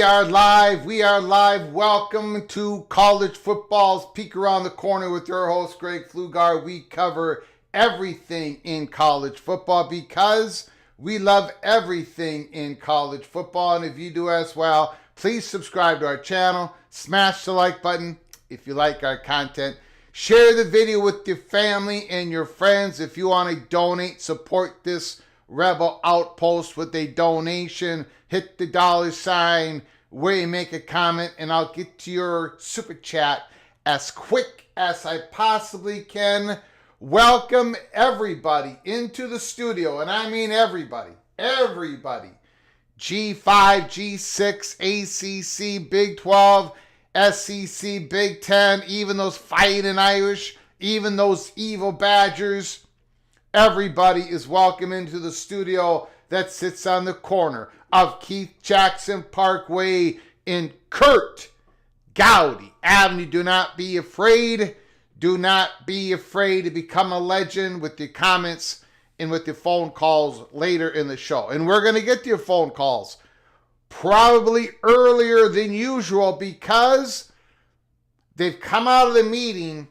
We are live. We are live. Welcome to College Football's Peek Around the Corner with your host, Greg Pflugar. We cover everything in college football because we love everything in college football. And if you do as well, please subscribe to our channel. Smash the like button if you like our content. Share the video with your family and your friends. If you want to donate, support this Rebel Outpost with a donation. Hit the $sign where you make a comment, and I'll get to your super chat as quick as I possibly can. Welcome everybody into the studio, and I mean everybody. G5, G6, ACC, Big 12, SEC, Big 10, even those fighting Irish, even those evil Badgers. Everybody is welcome into the studio that sits on the corner of Keith Jackson Parkway in Kurt Gowdy Avenue. Do not be afraid. Do not be afraid to become a legend with your comments and with your phone calls later in the show. And we're going to get to your phone calls probably earlier than usual because they've come out of the meeting.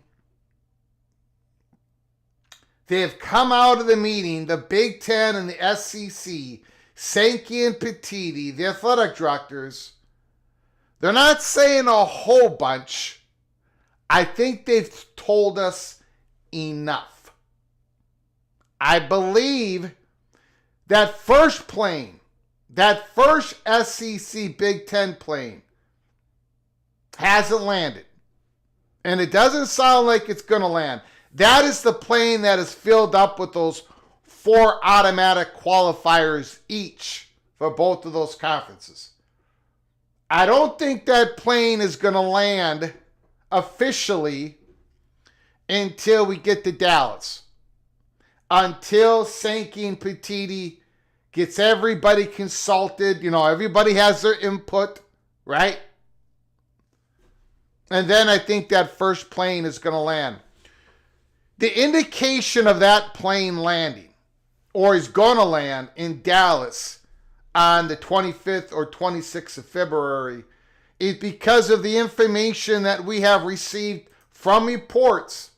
The Big Ten and the SEC, Sankey and Petiti, the athletic directors, they're not saying a whole bunch. I think they've told us enough. I believe that first plane, that first SEC Big Ten plane hasn't landed. And it doesn't sound like it's going to land. That is the plane that is filled up with those 4 automatic qualifiers each for both of those conferences. I don't think that plane is going to land officially until we get to Dallas. Until Sankey and Petiti gets everybody consulted. Everybody has their input, right? And then I think that first plane is going to land. The indication of that plane landing, or is going to land in Dallas on the 25th or 26th of February, is because of the information that we have received from reports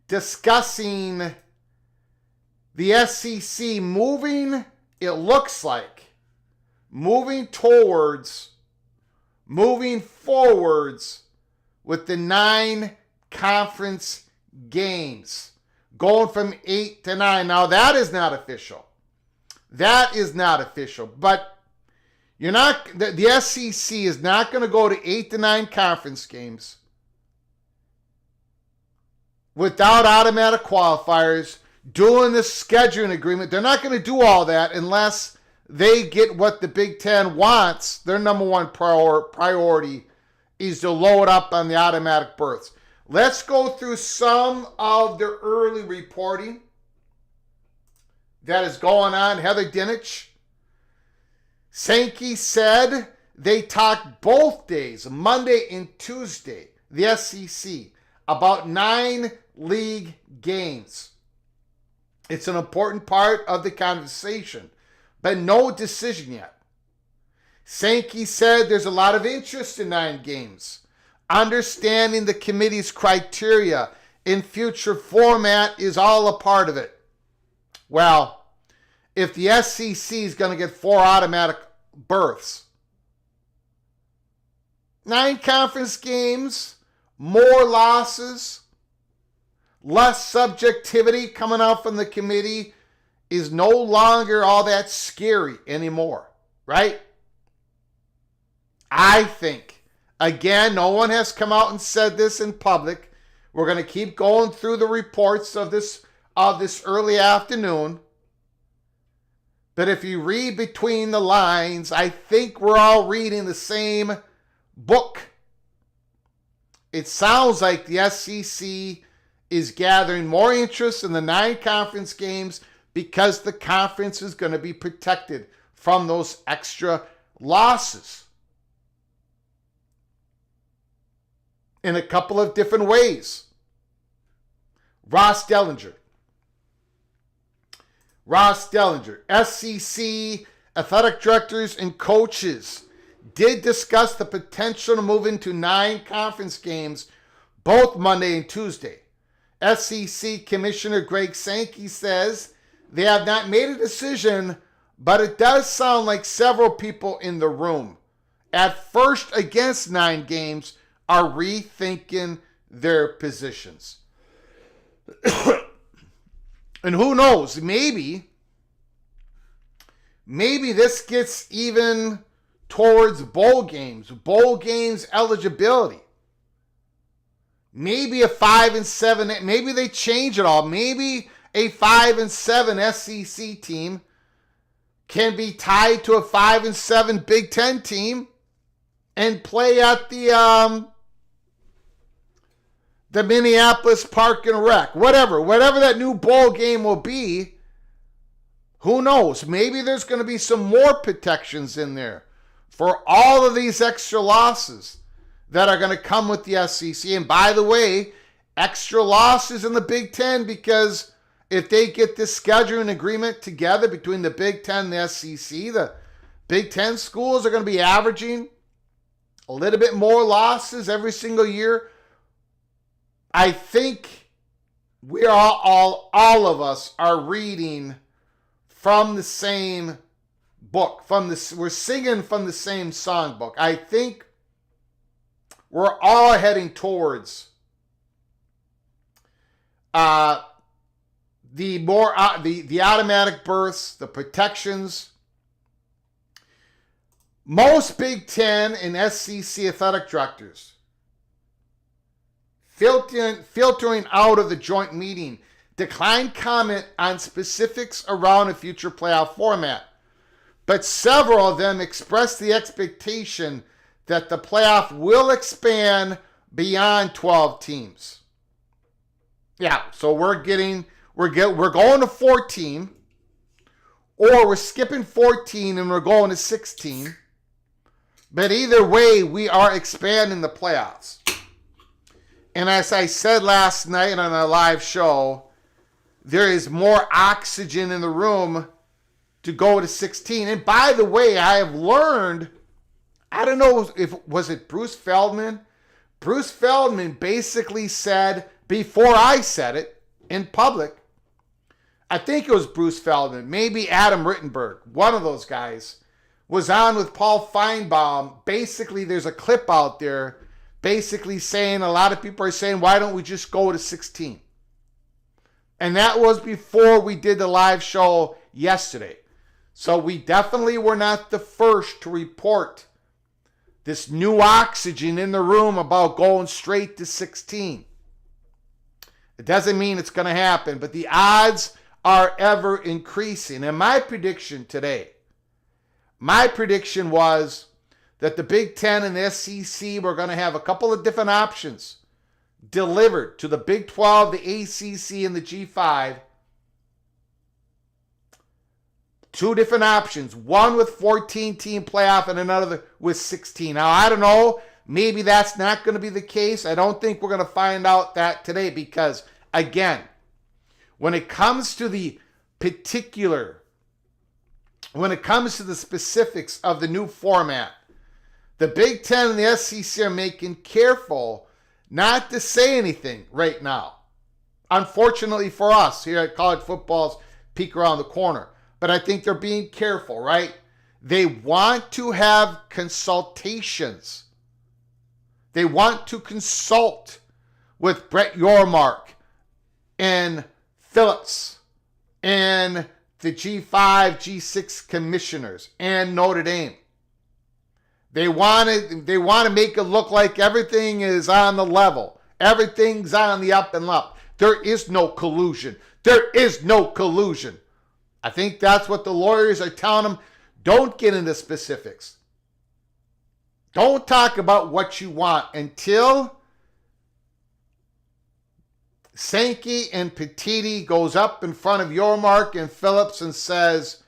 discussing the SEC moving forwards with the 9 conference games, going from 8 to 9. Now that is not official. But the SEC is not going to go to 8 to 9 conference games without automatic qualifiers, doing the scheduling agreement. They're not going to do all that unless they get what the Big Ten wants. Their number one priority is to load up on the automatic berths. Let's go through some of the early reporting that is going on. Heather Dinich. Sankey said they talked both days, Monday and Tuesday, the SEC, about 9 league games. It's an important part of the conversation, but no decision yet. Sankey said there's a lot of interest in 9 games. Understanding the committee's criteria in future format is all a part of it. Well, if the SEC is going to get 4 automatic berths, 9 conference games, more losses, less subjectivity coming out from the committee is no longer all that scary anymore, right? I think, again, no one has come out and said this in public. We're going to keep going through the reports of this early afternoon. But if you read between the lines, I think we're all reading the same book. It sounds like the SEC is gathering more interest in the 9 conference games because the conference is going to be protected from those extra losses in a couple of different ways. Ross Dellinger, SEC athletic directors and coaches did discuss the potential to move into 9 conference games both Monday and Tuesday. SEC Commissioner Greg Sankey says they have not made a decision, but it does sound like several people in the room at first against 9 games are rethinking their positions. And who knows, maybe this gets even towards bowl games eligibility. Maybe a 5-7, maybe they change it all. Maybe a 5-7 SEC team can be tied to a 5-7 Big Ten team and play at the Minneapolis Park and Rec, whatever that new bowl game will be. Who knows? Maybe there's going to be some more protections in there for all of these extra losses that are going to come with the SEC. And by the way, extra losses in the Big Ten, because if they get this scheduling agreement together between the Big Ten and the SEC, the Big Ten schools are going to be averaging a little bit more losses every single year. I think we are all of us are reading from the same book. We're singing from the same songbook. I think we're all heading towards the automatic berths, the protections. Most Big Ten and SEC athletic directors filtering out of the joint meeting declined comment on specifics around a future playoff format. but several of them expressed the expectation that the playoff will expand beyond 12 teams. Yeah, so we're going to 14, or we're skipping 14 and we're going to 16. But either way, we are expanding the playoffs. And as I said last night on a live show, there is more oxygen in the room to go to 16. And by the way, I have learned, I don't know if was it Bruce Feldman? Bruce Feldman basically said, before I said it in public, I think it was Bruce Feldman, maybe Adam Rittenberg, one of those guys, was on with Paul Feinbaum. Basically, there's a clip out there basically saying, a lot of people are saying, why don't we just go to 16? And that was before we did the live show yesterday. So we definitely were not the first to report this new oxygen in the room about going straight to 16. It doesn't mean it's going to happen, but the odds are ever increasing. And my prediction today, was that the Big Ten and the SEC were going to have a couple of different options delivered to the Big 12, the ACC, and the G5. Two different options, one with 14-team playoff and another with 16. Now, I don't know, maybe that's not going to be the case. I don't think we're going to find out that today because, again, when it comes to the specifics of the new format, the Big Ten and the SEC are making careful not to say anything right now. Unfortunately for us here at College Football's Peek Around the Corner. But I think they're being careful, right? They want to have consultations. They want to consult with Brett Yormark and Phillips and the G5, G6 commissioners and Notre Dame. They want to make it look like everything is on the level. Everything's on the up and up. There is no collusion. There is no collusion. I think that's what the lawyers are telling them. Don't get into specifics. Don't talk about what you want until Sankey and Petiti goes up in front of Yormark and Phillips and says,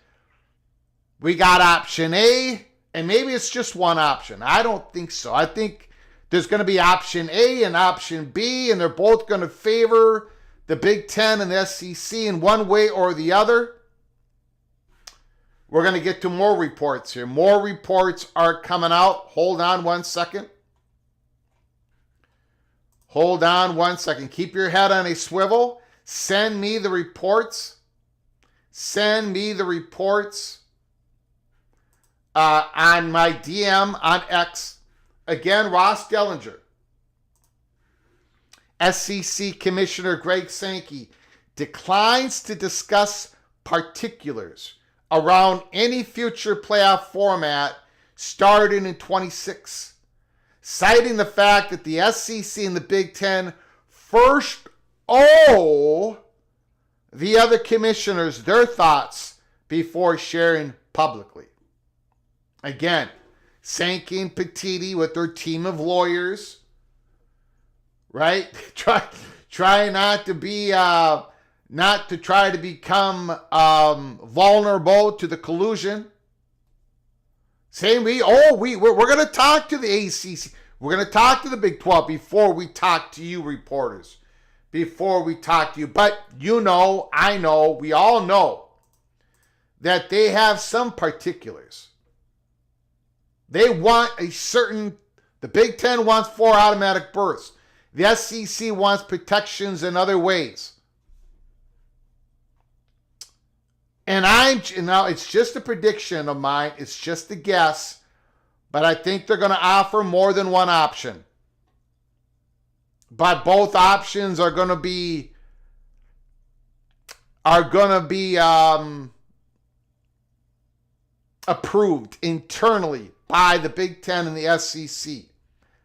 we got option A, and maybe it's just one option. I don't think so. I think there's going to be option A and option B, and they're both going to favor the Big Ten and the SEC in one way or the other. We're going to get to more reports here. More reports are coming out. Hold on one second. Hold on one second. Keep your head on a swivel. Send me the reports. Send me the reports on my DM on X. Again, Ross Dellinger. SEC Commissioner Greg Sankey declines to discuss particulars around any future playoff format starting in 26, citing the fact that the SEC and the Big Ten first owe the other commissioners their thoughts before sharing publicly. Again, Sankey and Petiti with their team of lawyers, right? Try not to be not to try to become vulnerable to the collusion. Saying we're going to talk to the ACC. We're going to talk to the Big 12 before we talk to you reporters. Before we talk to you. But you know, I know, we all know that they have some particulars. They want the Big 10 wants 4 automatic berths. The SEC wants protections in other ways. And now it's just a prediction of mine. It's just a guess. But I think they're going to offer more than one option. But both options are going to be approved internally by the Big Ten and the SEC.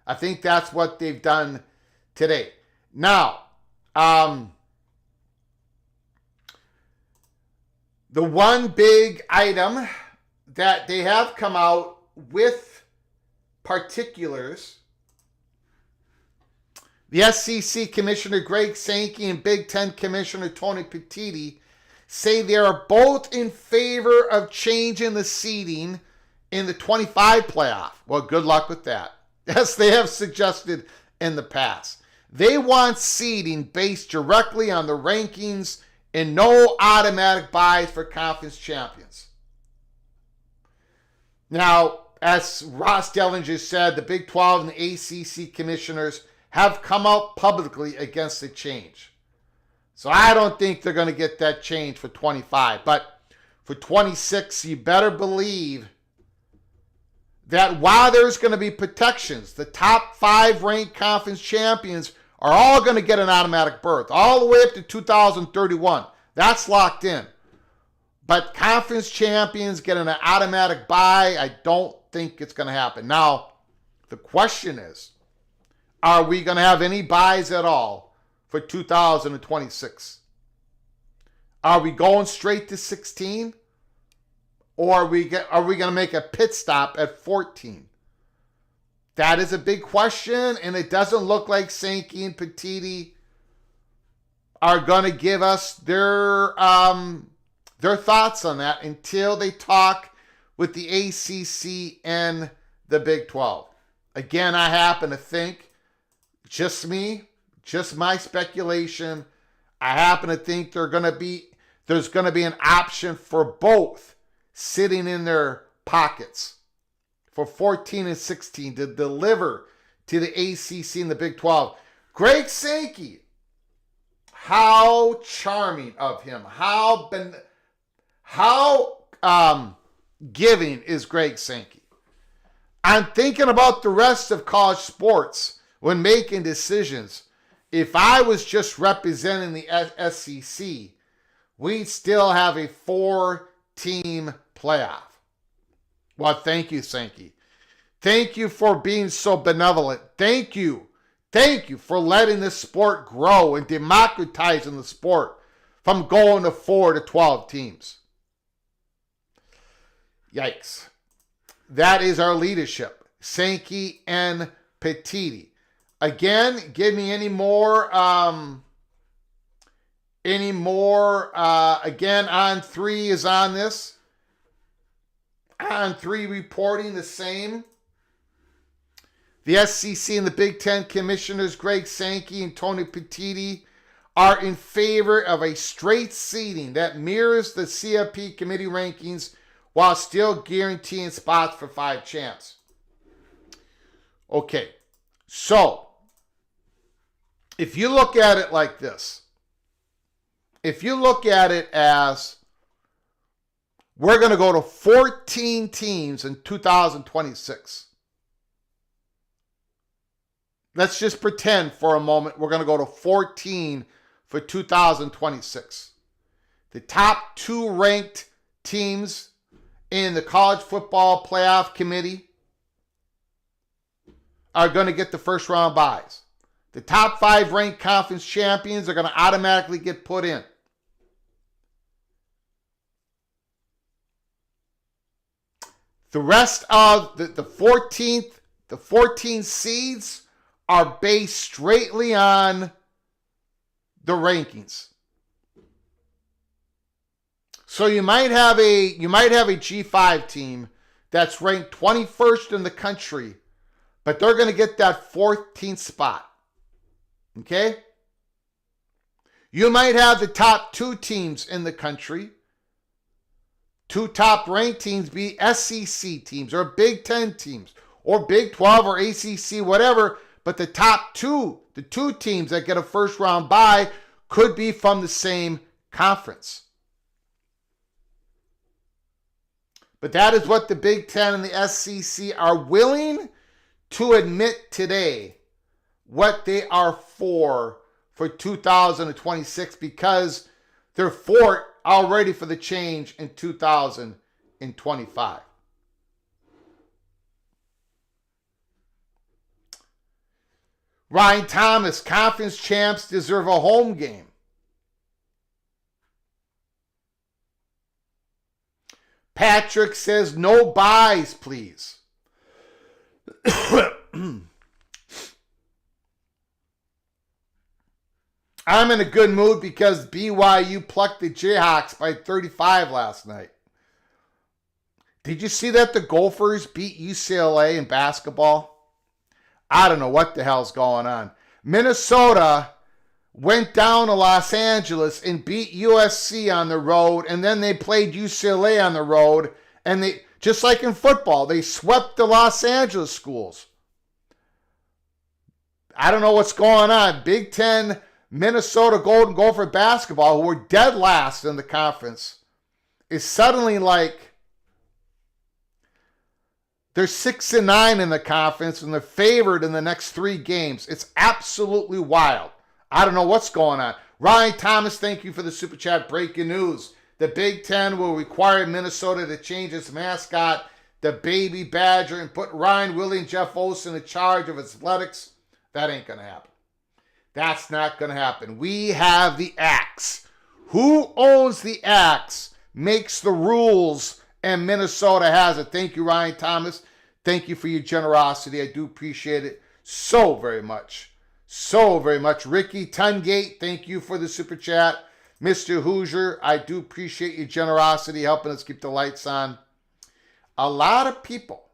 I think that's what they've done today. Now, the one big item that they have come out with particulars. The SEC Commissioner Greg Sankey and Big Ten Commissioner Tony Petitti say they are both in favor of changing the seeding in the 25 playoff. Well, good luck with that. As they have suggested in the past. They want seeding based directly on the rankings and no automatic buys for conference champions. Now, as Ross Dellinger said, the Big 12 and the ACC commissioners have come out publicly against the change. So I don't think they're going to get that change for 25. But for 26, you better believe that while there's going to be protections, the top 5 ranked conference champions are all going to get an automatic berth, all the way up to 2031. That's locked in. But conference champions getting an automatic bye, I don't think it's going to happen. Now, the question is, are we going to have any buys at all for 2026? Are we going straight to 16? Or are we going to make a pit stop at 14? That is a big question, and it doesn't look like Sankey and Petitti are going to give us their thoughts on that until they talk with the ACC and the Big 12. Again, I happen to think, just me, just my speculation, I happen to think there's going to be an option for both sitting in their pockets for 14 and 16 to deliver to the ACC and the Big 12. Greg Sankey, how charming of him. How giving is Greg Sankey. I'm thinking about the rest of college sports when making decisions. If I was just representing the SEC, we'd still have a 4-team playoff. Well, thank you, Sankey. Thank you for being so benevolent. Thank you. Thank you for letting this sport grow and democratizing the sport from going to 4 to 12 teams. Yikes. That is our leadership. Sankey and Petitti. Again, give me any more, again, On 3 is on this. On 3 reporting the same. The SEC and the Big Ten commissioners, Greg Sankey and Tony Petitti, are in favor of a straight seeding that mirrors the CFP committee rankings while still guaranteeing spots for 5 champs. Okay, so if you look at it like this, if you look at it as we're going to go to 14 teams in 2026. Let's just pretend for a moment we're going to go to 14 for 2026. The top 2 ranked teams in the college football playoff committee are going to get the first round buys. The top 5 ranked conference champions are going to automatically get put in. The rest of the 14 seeds are based straightly on the rankings. So you might have a G5 team that's ranked 21st in the country, but they're going to get that 14th spot. Okay? You might have the top 2 teams in the country. 2 top ranked teams be SEC teams or Big 10 teams or Big 12 or ACC, whatever. But the top 2, the 2 teams that get a first round bye could be from the same conference. But that is what the Big 10 and the SEC are willing to admit today, what they are for 2026, because they're for it already for the change in 2025. Ryan Thomas, conference champs deserve a home game. Patrick says no buys, please. I'm in a good mood because BYU plucked the Jayhawks by 35 last night. Did you see that the Gophers beat UCLA in basketball? I don't know what the hell's going on. Minnesota went down to Los Angeles and beat USC on the road, and then they played UCLA on the road, and they, just like in football, they swept the Los Angeles schools. I don't know what's going on. Big Ten, Minnesota Golden Gopher basketball, who were dead last in the conference, is suddenly like, they're 6-9 in the conference, and they're favored in the next 3 games. It's absolutely wild. I don't know what's going on. Ryan Thomas, thank you for the super chat. Breaking news. The Big Ten will require Minnesota to change its mascot, the Baby Badger, and put Ryan Willie and Jeff Olson in charge of athletics. That ain't going to happen. That's not going to happen. We have the axe. Who owns the axe makes the rules, and Minnesota has it. Thank you, Ryan Thomas. Thank you for your generosity. I do appreciate it so very much. So very much. Ricky Tungate, thank you for the super chat. Mr. Hoosier, I do appreciate your generosity helping us keep the lights on. A lot of people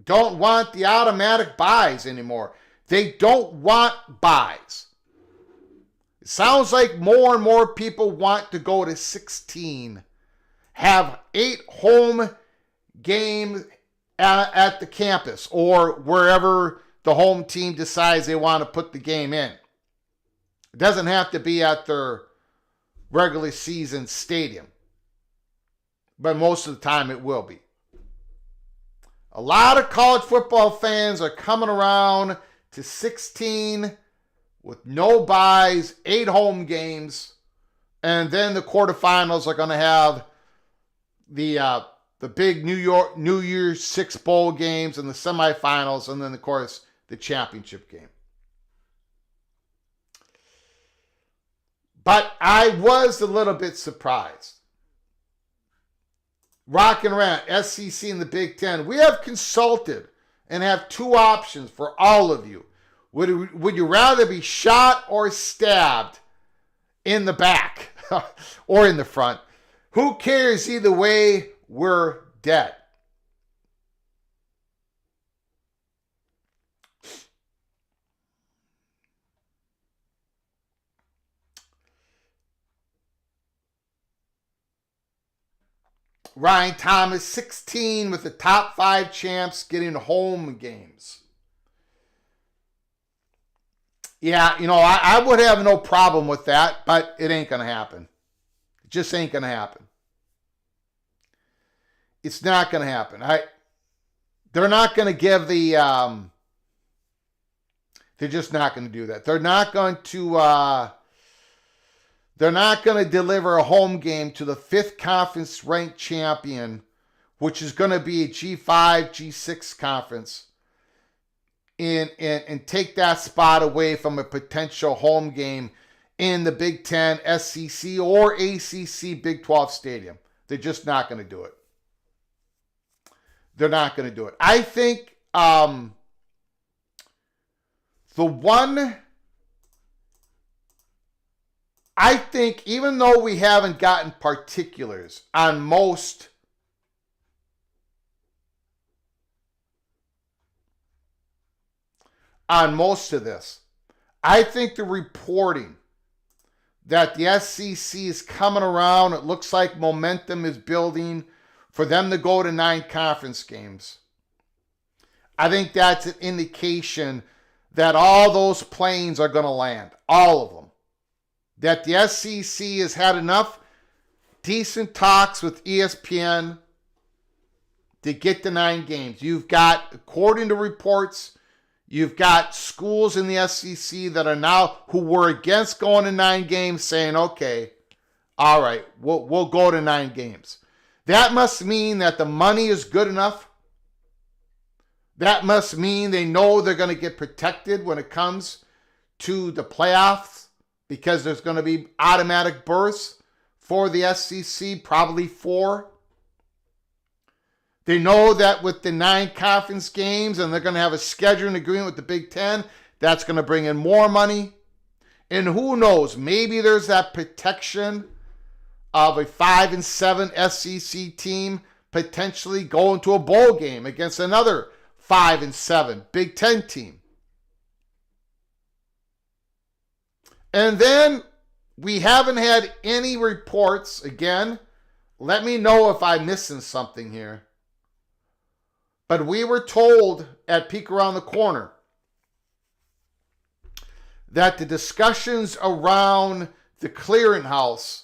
don't want the automatic buys anymore. They don't want buys. It sounds like more and more people want to go to 16, have 8 home games at the campus or wherever the home team decides they want to put the game in. It doesn't have to be at their regular season stadium, but most of the time it will be. A lot of college football fans are coming around to 16 with no buys, 8 home games, and then the quarterfinals are going to have the big New Year's 6 bowl games and the semifinals, and then, of course, the championship game. But I was a little bit surprised. Rock and Rant, SEC and the Big Ten. We have consulted and have 2 options for all of you. Would you rather be shot or stabbed in the back or in the front? Who cares either way? We're dead. Ryan Thomas, 16 with the top 5 champs getting home games. Yeah, I would have no problem with that, but it ain't going to happen. It just ain't going to happen. It's not going to happen. They're not going to give the... they're just not going to do that. They're not going to... They're not going to deliver a home game to the 5th conference ranked champion, which is going to be a G5, G6 conference, and take that spot away from a potential home game in the Big Ten, SEC, or ACC Big 12 stadium. They're just not going to do it. They're not going to do it. I think even though we haven't gotten particulars on most of this, I think the reporting that the SEC is coming around, it looks like momentum is building for them to go to 9 conference games. I think that's an indication that all those planes are going to land, all of them. That the SEC has had enough decent talks with ESPN to get to 9 games. You've got, according to reports, you've got schools in the SEC that are now, who were against going to 9 games, saying, okay, all right, we'll go to 9 games. That must mean that the money is good enough. That must mean they know they're going to get protected when it comes to the playoffs, because there's going to be automatic berths for the SEC, probably 4. They know that with the 9 conference games, and they're going to have a scheduling agreement with the Big Ten, that's going to bring in more money. And who knows, maybe there's that protection of a 5-7 SEC team potentially going to a bowl game against another 5-7 Big Ten team. And then we haven't had any reports. Again, let me know if I'm missing something here. But we were told at Peek Around the Corner that the discussions around the clearinghouse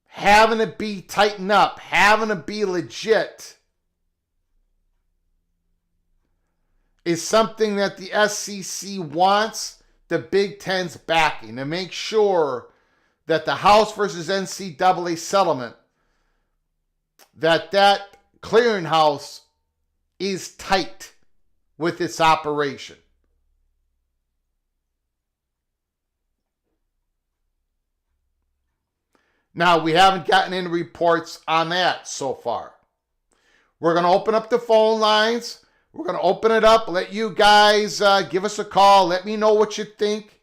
having to be tightened up, having to be legit, is something that the SEC wants the Big Ten's backing to make sure that the House versus NCAA settlement, that clearinghouse is tight with its operation. Now, we haven't gotten any reports on that so far. We're going to open up the phone lines. We're going to open it up, let you guys give us a call. Let me know what you think.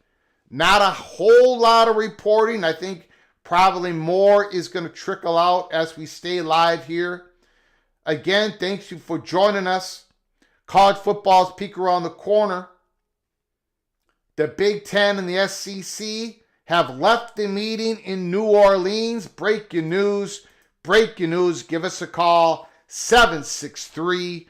Not a whole lot of reporting. I think probably more is going to trickle out as we stay live here. Again, thank you for joining us. College football's Peek Around the Corner. The Big Ten and the SEC have left the meeting in New Orleans. Breaking news. Breaking news. Give us a call. 763-260-1333.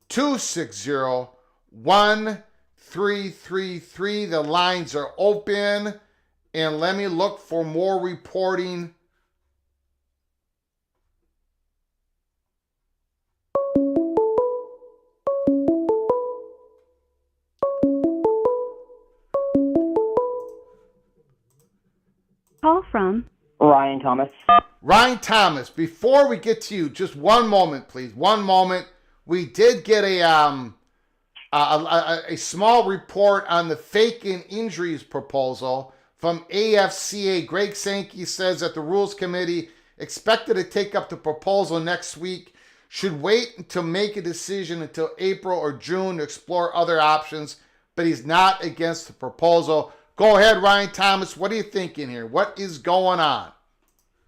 763-260-1333. The lines are open. And let me look for more reporting. Call from Ryan Thomas. Ryan Thomas, before we get to you, just one moment, please. One moment. We did get a small report on the fake and injuries proposal from AFCA. Greg Sankey says that the Rules Committee expected to take up the proposal next week, should wait to make a decision until April or June to explore other options, but he's not against the proposal. Go ahead, Ryan Thomas. What are you thinking here? What is going on?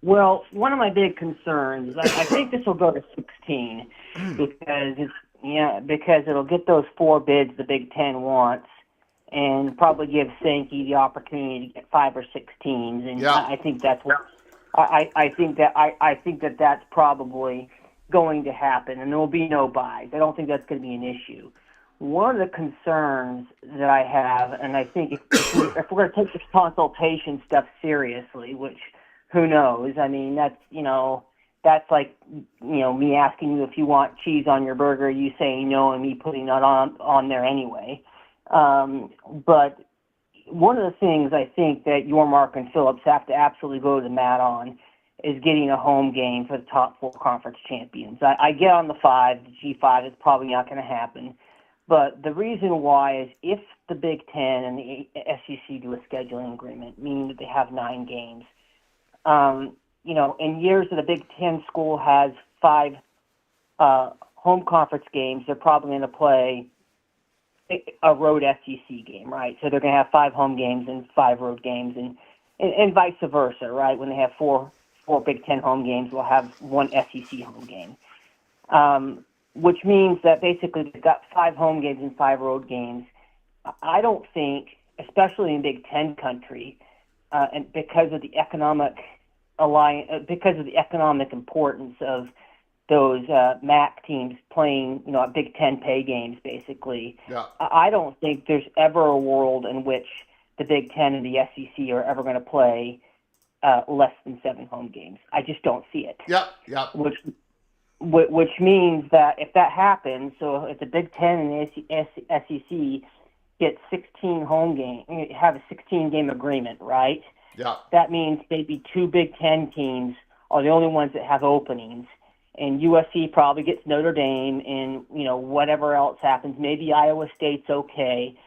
Well, one of my big concerns, I think this will go to 16 because it'll get those 4 bids the Big Ten wants, and probably give Sankey the opportunity to get 5 or 6 teams. And yeah. I think that's what I think that that's probably going to happen, and there will be no buys. I don't think that's going to be an issue. One of the concerns that I have, and I think if we're going to take this consultation stuff seriously, which who knows? I mean, that's like me asking you if you want cheese on your burger, you saying no, and me putting that on there anyway. But one of the things I think that Yormark and Phillips have to absolutely go to the mat on is getting a home game for the top 4 conference champions. I get on the G5 is probably not going to happen. But the reason why is if the Big Ten and the SEC do a scheduling agreement, meaning that they have 9 games, in years that a Big Ten school has 5 home conference games, they're probably going to play a road SEC game, right? So they're going to have 5 home games and 5 road games, and vice versa, right? When they have 4 Big Ten home games, we'll have 1 SEC home game. Which means that basically they've got 5 home games and 5 road games. I don't think, especially in Big Ten country, and because of the economic importance of those MAC teams playing, Big Ten pay games, basically. Yeah. I don't think there's ever a world in which the Big Ten and the SEC are ever going to play less than 7 home games. I just don't see it. Yep. Which means that if that happens, so if the Big Ten and the SEC get 16 home games, have a 16-game agreement, right? Yeah. That means maybe 2 Big Ten teams are the only ones that have openings, and USC probably gets Notre Dame, and whatever else happens. Maybe Iowa State's okay,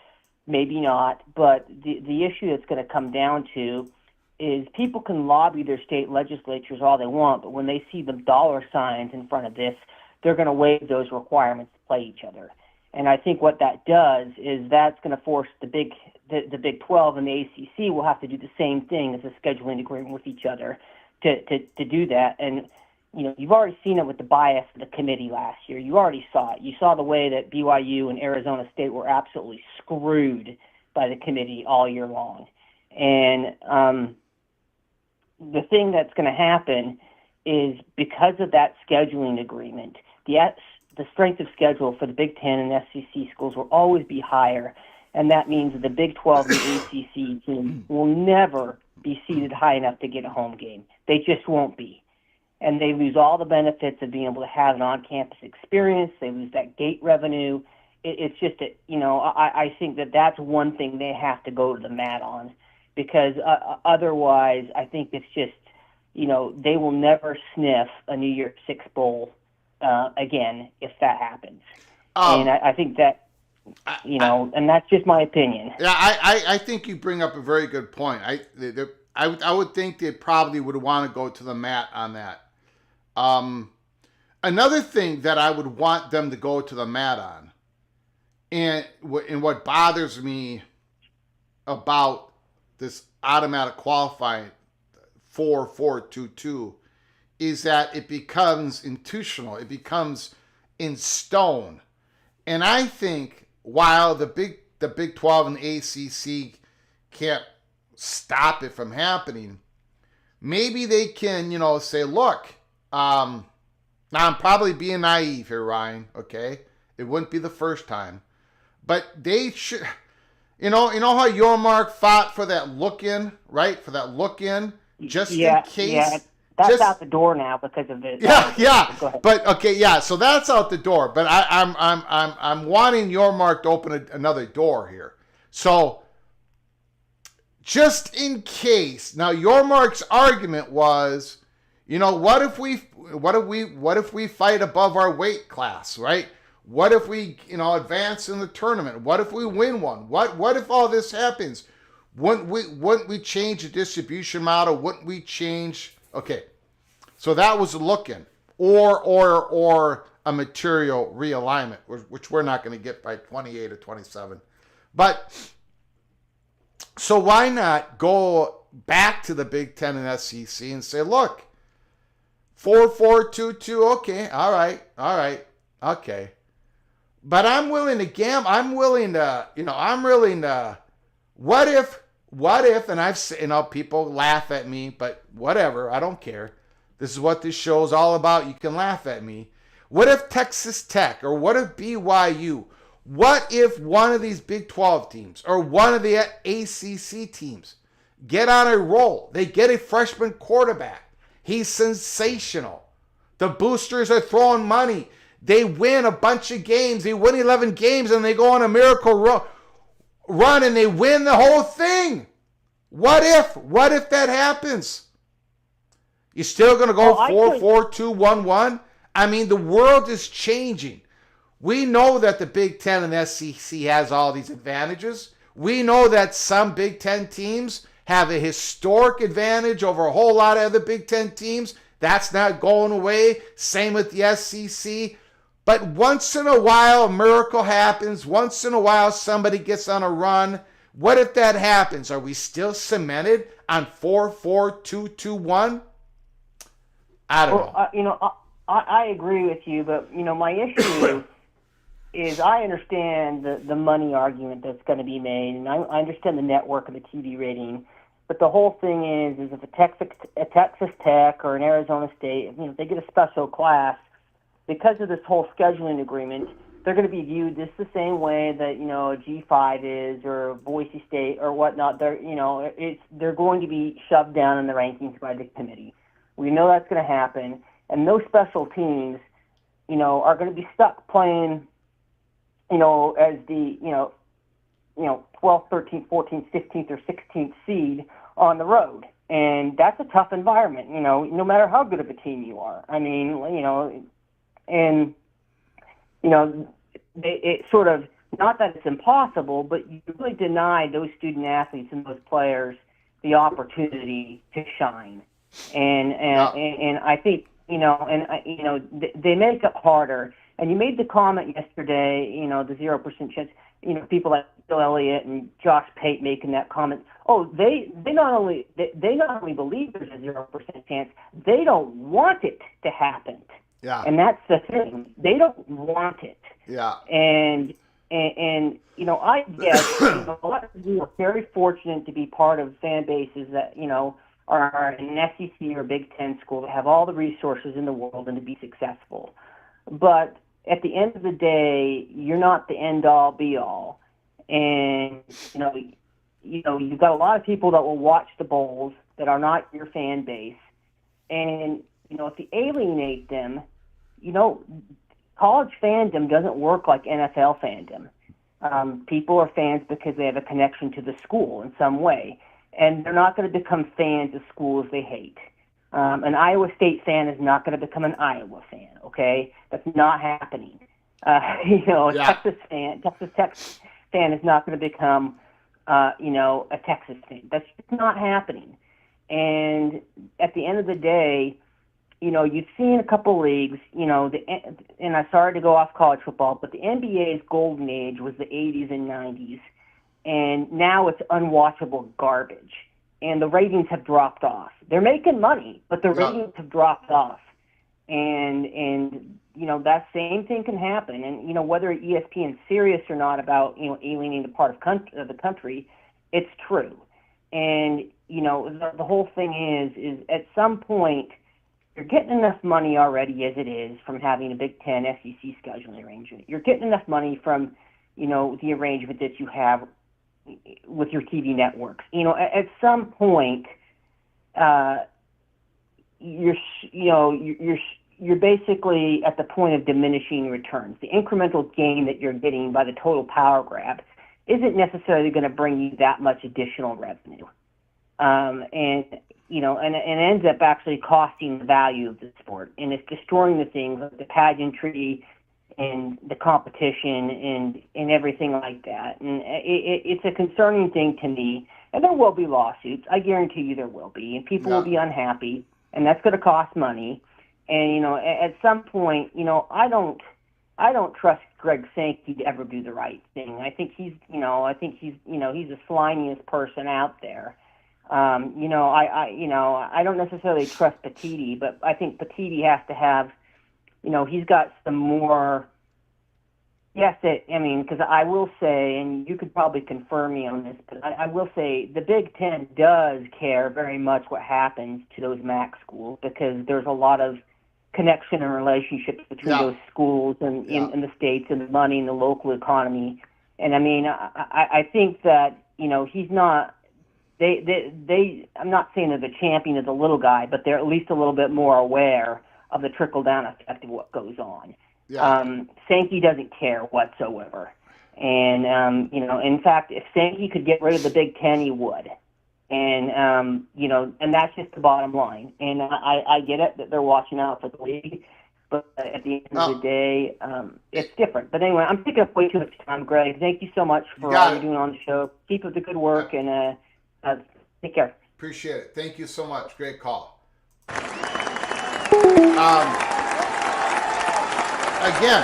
maybe not. But the issue that's going to come down to is people can lobby their state legislatures all they want, but when they see the dollar signs in front of this, they're going to waive those requirements to play each other. And I think what that does is that's going to force the Big 12 and the ACC will have to do the same thing as a scheduling agreement with each other to do that. And you've already seen it with the bias of the committee last year. You already saw it. You saw the way that BYU and Arizona State were absolutely screwed by the committee all year long. And the thing that's going to happen is because of that scheduling agreement, the strength of schedule for the Big Ten and SEC schools will always be higher, and that means that the Big 12 and the ACC team will never be seeded high enough to get a home game. They just won't be. And they lose all the benefits of being able to have an on-campus experience. They lose that gate revenue. It's just that, I think that that's one thing they have to go to the mat on, because otherwise I think it's just, they will never sniff a New Year's Six Bowl again if that happens. And I think that, and that's just my opinion. Yeah, I think you bring up a very good point. I would think they probably would want to go to the mat on that. Another thing that I would want them to go to the mat on, and what bothers me about this automatic qualifying 4-4-2-2 is that it becomes institutional. It becomes in stone. And I think while the Big 12 and the ACC can't stop it from happening, maybe they can, say, look, now I'm probably being naive here, Ryan, okay? It wouldn't be the first time. But they should, you know how Yormark fought for that look-in, right? For that look-in, just in case. Yeah. That's out the door now because of this. Yeah. But okay, yeah. So that's out the door. But I'm wanting Yormark to open another door here. So just in case. Now Yormark's argument was, what if we fight above our weight class, right? What if we advance in the tournament? What if we win one? What if all this happens? Wouldn't we change the distribution model? Wouldn't we change? Okay, so that was a look-in, or a material realignment, which we're not going to get by 28 or 27. But so why not go back to the Big Ten and SEC and say, look, 4-4-2-2, okay, all right, okay. But I'm willing to gamble. I'm willing to, what if, and I've said, people laugh at me, but whatever, I don't care. This is what this show is all about. You can laugh at me. What if Texas Tech, or what if BYU, what if one of these Big 12 teams, or one of the ACC teams get on a roll? They get a freshman quarterback. He's sensational. The boosters are throwing money. They win a bunch of games. They win 11 games, and they go on a miracle run, and they win the whole thing. What if that happens? You still going to go 4-4-2-1-1? I mean, the world is changing. We know that the Big Ten and SEC has all these advantages. We know that some Big Ten teams have a historic advantage over a whole lot of other Big Ten teams. That's not going away. Same with the SEC. But once in a while, a miracle happens. Once in a while, somebody gets on a run. What if that happens? Are we still cemented on 4-4-2-2-1? I don't know. I agree with you, but, my issue is I understand the money argument that's going to be made, and I understand the network and the TV rating. But the whole thing is if a Texas Tech or an Arizona State, if they get a special class, because of this whole scheduling agreement, they're going to be viewed just the same way that, a G5 is, or Boise State or whatnot. They're going to be shoved down in the rankings by the committee. We know that's going to happen. And those special teams, are going to be stuck playing, as the, 12th, 13th, 14th, 15th, or 16th seed on the road. And that's a tough environment, no matter how good of a team you are. I mean, and, it sort of, not that it's impossible, but you really deny those student athletes and those players the opportunity to shine. And I think, they make it harder. And you made the comment yesterday, the 0% chance, people like Bill Elliott and Josh Pate making that comment. Oh, they not only believe there's a 0% chance, they don't want it to happen. Yeah. And that's the thing. They don't want it. Yeah. And I guess a lot of people are very fortunate to be part of fan bases that, are in an SEC or Big Ten school that have all the resources in the world and to be successful. But at the end of the day, you're not the end-all, be-all. And, you've got a lot of people that will watch the bowls that are not your fan base. And, if you alienate them, college fandom doesn't work like NFL fandom. People are fans because they have a connection to the school in some way. And they're not going to become fans of schools they hate. An Iowa State fan is not going to become an Iowa fan, okay? That's not happening. Texas Tech fan is not going to become, a Texas fan. That's just not happening. And at the end of the day, you've seen a couple leagues, and I'm sorry to go off college football, but the NBA's golden age was the 80s and 90s. And now it's unwatchable garbage. And the ratings have dropped off. They're making money, but the ratings have dropped off. And that same thing can happen. And, whether ESPN's serious or not about, alienating the part of the country, it's true. And, the whole thing is at some point, you're getting enough money already as it is from having a Big Ten SEC scheduling arrangement. You're getting enough money from, the arrangement that you have with your TV networks. At some point, you're basically at the point of diminishing returns. The incremental gain that you're getting by the total power grab isn't necessarily going to bring you that much additional revenue. And it ends up actually costing the value of the sport, and it's destroying the things like the pageantry and the competition and everything like that. And it's a concerning thing to me. And there will be lawsuits. I guarantee you there will be. And people will be unhappy, and that's going to cost money. And, at some point, I don't trust Greg Sankey to ever do the right thing. I think he's the slimiest person out there. I don't necessarily trust Petiti, but I think Petiti has to have, he's got some more. Yes, because I will say, and you could probably confirm me on this, but I will say the Big Ten does care very much what happens to those MAC schools, because there's a lot of connection and relationships between those schools and in the states, and the money and the local economy. And I think that he's not. I'm not saying they're the champion of the little guy, but they're at least a little bit more aware of the trickle-down effect of what goes on. Yeah. Sankey doesn't care whatsoever. And, in fact, if Sankey could get rid of the Big Ten, he would. And, and that's just the bottom line. And I get it that they're watching out for the league, but at the end of the day, it's different. But anyway, I'm taking up way too much time, Greg. Thank you so much for all you're doing on the show. Keep up the good work, and take care. Appreciate it. Thank you so much. Great call. Again,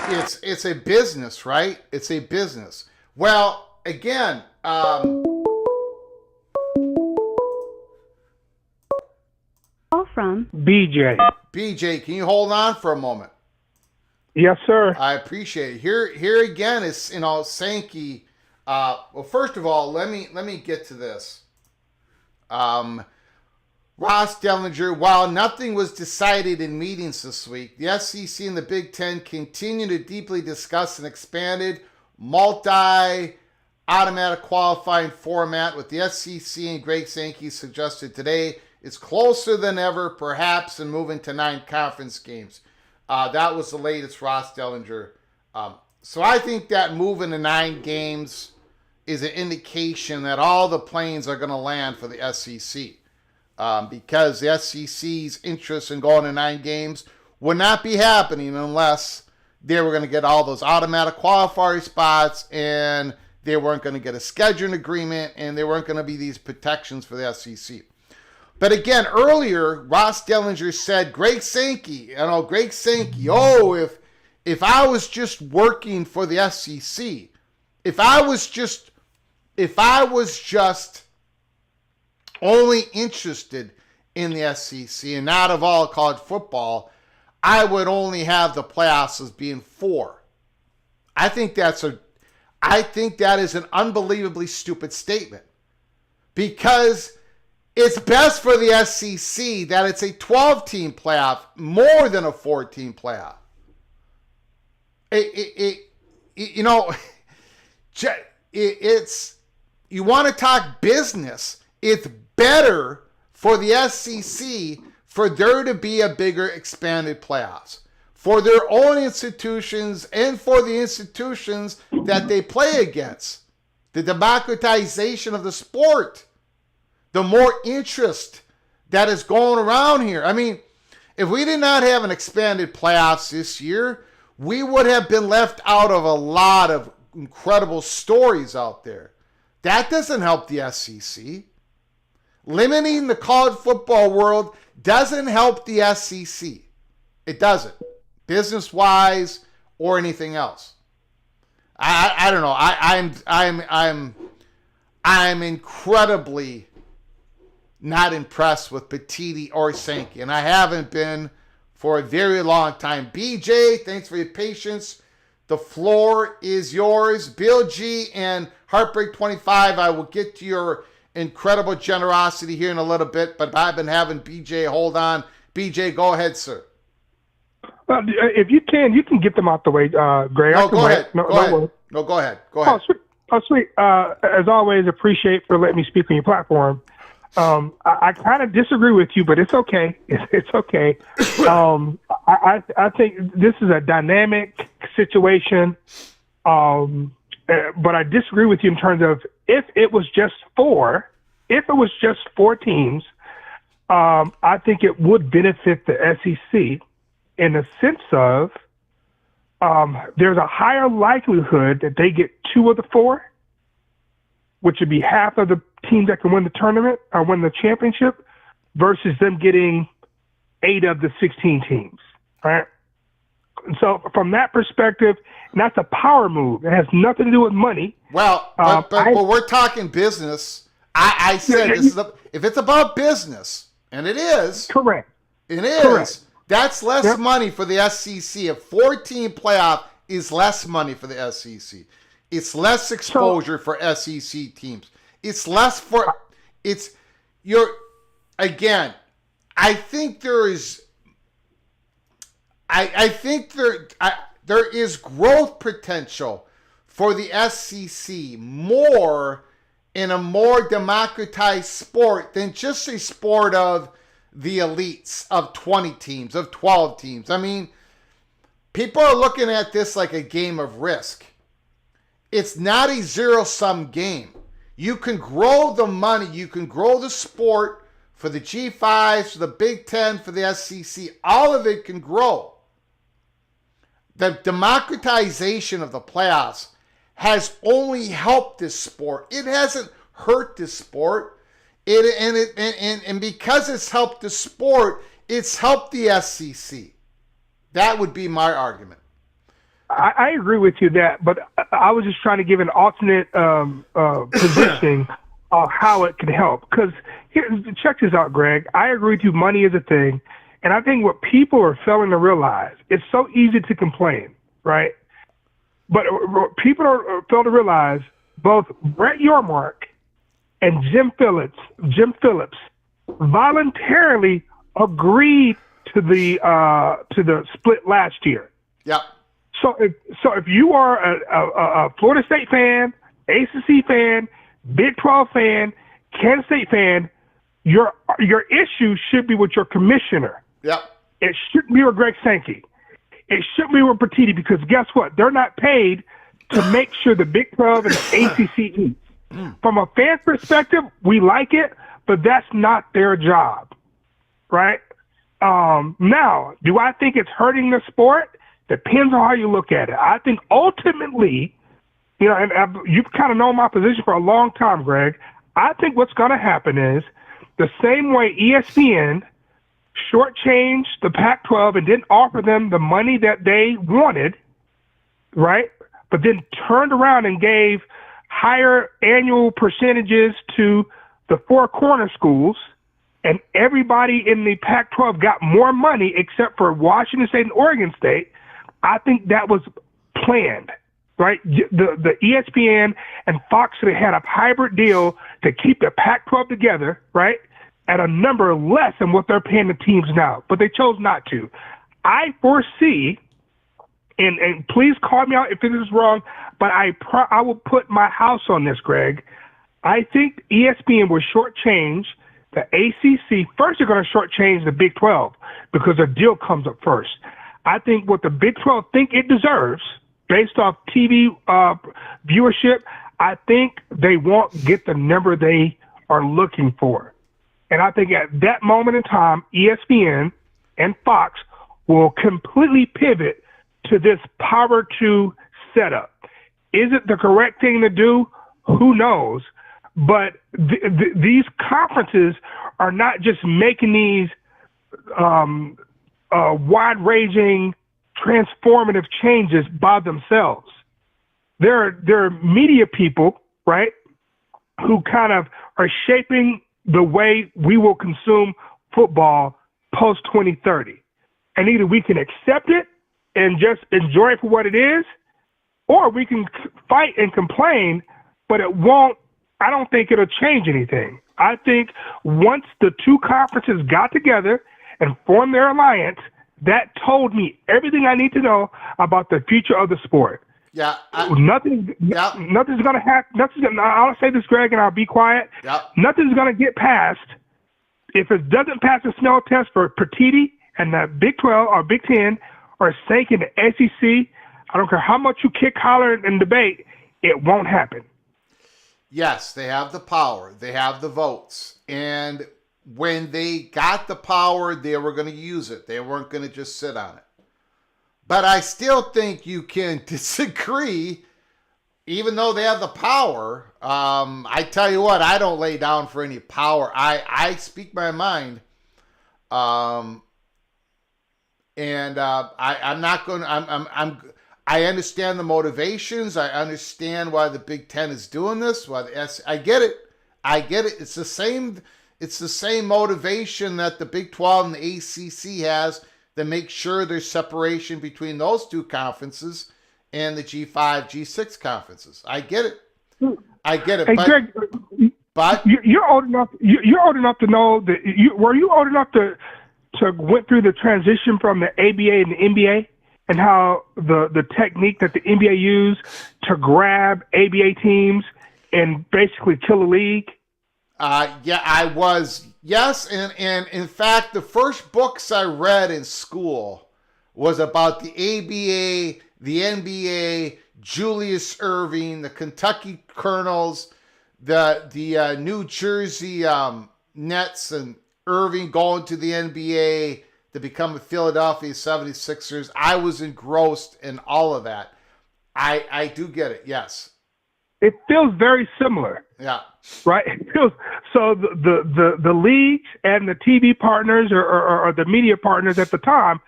it's a business, right? It's a business. Well, again, Call from BJ. BJ, can you hold on for a moment? Yes, sir. I appreciate it. Here again is Sankey. Well, first of all, let me get to this. Ross Dellinger, while nothing was decided in meetings this week, the SEC and the Big Ten continue to deeply discuss an expanded multi-automatic qualifying format, with the SEC and Greg Sankey suggested today is closer than ever, perhaps, in moving to 9 conference games. That was the latest Ross Dellinger. So I think that moving to 9 games is an indication that all the planes are going to land for the SEC. Because the SEC's interest in going to 9 games would not be happening unless they were going to get all those automatic qualifier spots, and they weren't going to get a scheduling agreement, and there weren't going to be these protections for the SEC. But again, earlier, Ross Dellinger said, Greg Sankey, if I was just working for the SEC, if I was just only interested in the SEC and not of all college football, I would only have the playoffs as being 4. I think that is an unbelievably stupid statement, because it's best for the SEC that it's a 12-team playoff more than a 4-team playoff. It's you want to talk business. It's better for the SEC for there to be a bigger expanded playoffs for their own institutions and for the institutions that they play against. The democratization of the sport, the more interest that is going around here. I mean, if we did not have an expanded playoffs this year, we would have been left out of a lot of incredible stories out there. That doesn't help the SEC. Limiting the college football world doesn't help the SEC. It doesn't, business-wise or anything else. I don't know. I'm incredibly not impressed with Patiti or Sankey, and I haven't been for a very long time. BJ, thanks for your patience. The floor is yours. Bill G and Heartbreak 25, I will get to your incredible generosity here in a little bit, but I've been having BJ hold on. BJ, go ahead, sir. If you can get them out the way, Greg. No, go ahead. Go ahead. Go ahead. Oh, sweet. As always, appreciate for letting me speak on your platform. I kind of disagree with you, but it's okay. It's okay. I think this is a dynamic situation, but I disagree with you in terms of if it was just 4 teams, I think it would benefit the SEC in the sense of there's a higher likelihood that they get 2 of the 4, which would be half of the teams that can win the tournament or win the championship, versus them getting 8 of the 16 teams, right? And so from that perspective, and that's a power move. It has nothing to do with money. Well, but we're talking business. I said if it's about business, and it is. Correct. It is. Correct. That's less money for the SEC. A 4-team playoff is less money for the SEC. It's less exposure for SEC teams. It's less for again. I think there is. I think there is growth potential for the SEC more in a more democratized sport than just a sport of the elites of 20 teams, of 12 teams. I mean, people are looking at this like a game of Risk. It's not a zero-sum game. You can grow the money. You can grow the sport for the G5s, for the Big Ten, for the SEC. All of it can grow. The democratization of the playoffs has only helped this sport. It hasn't hurt this sport. And because it's helped the sport, it's helped the SEC. That would be my argument. I agree with you but I was just trying to give an alternate positioning of how it can help. Because check this out, Greg. I agree with you. Money is a thing. And I think what people are failing to realize, it's so easy to complain, right? But what people are failing to realize, both Brett Yormark and Jim Phillips voluntarily agreed to the split last year. Yep. So if you are a Florida State fan, ACC fan, Big 12 fan, Kansas State fan, your issue should be with your commissioner. Yep. It shouldn't be with Greg Sankey. It shouldn't be with Patiti, because guess what? They're not paid to make sure the Big 12 and the ACC eats. From a fan perspective, we like it, but that's not their job, right? Now, do I think it's hurting the sport? Depends on how you look at it. I think ultimately, and you've kind of known my position for a long time, Greg. I think what's going to happen is the same way ESPN shortchanged the Pac-12 and didn't offer them the money that they wanted, right? But then turned around and gave higher annual percentages to the four corner schools, and everybody in the Pac-12 got more money except for Washington State and Oregon State. I think that was planned, right? The ESPN and Fox had a hybrid deal to keep the Pac-12 together, right, at a number less than what they're paying the teams now, but they chose not to. I foresee, and please call me out if this is wrong, but I will put my house on this, Greg. I think ESPN will shortchange the ACC. First, they're going to shortchange the Big 12 because their deal comes up first. I think what the Big 12 think it deserves, based off TV viewership, I think they won't get the number they are looking for. And I think at that moment in time, ESPN and Fox will completely pivot to this Power 2 setup. Is it the correct thing to do? Who knows? But these conferences are not just making these wide-ranging, transformative changes by themselves. There are media people, right, who kind of are shaping the way we will consume football post-2030. And either we can accept it and just enjoy it for what it is, or we can fight and complain, but it won't. I don't think it'll change anything. I think once the two conferences got together and formed their alliance, that told me everything I need to know about the future of the sport. Yeah. Nothing's going to happen. I'll say this, Greg, and I'll be quiet. Yeah. Nothing's going to get passed if it doesn't pass the smell test for Parity and the Big 12 or Big 10 or SANC and the SEC. I don't care how much you kick, holler, and debate, it won't happen. Yes, they have the power. They have the votes. And when they got the power, they were going to use it. They weren't going to just sit on it. But I still think you can disagree, even though they have the power. I tell you what, I don't lay down for any power. I speak my mind. I'm not going to, I understand the motivations. I understand why the Big Ten is doing this. I get it. It's the same motivation that the Big 12 and the ACC has to make sure there's separation between those two conferences and the G5, G6 conferences. I get it. Hey, Greg, but you're old enough. You're old enough to know that. Were you old enough to went through the transition from the ABA and the NBA? And how the technique that the NBA used to grab ABA teams and basically kill the league? Yeah, I was. Yes, and in fact, the first books I read in school was about the ABA, the NBA, Julius Erving, the Kentucky Colonels, the New Jersey Nets, and Irving going to the NBA to become a Philadelphia 76ers. I was engrossed in all of that. I do get it, yes. It feels very similar. Yeah. Right? It feels, so the leagues and the TV partners or the media partners at the time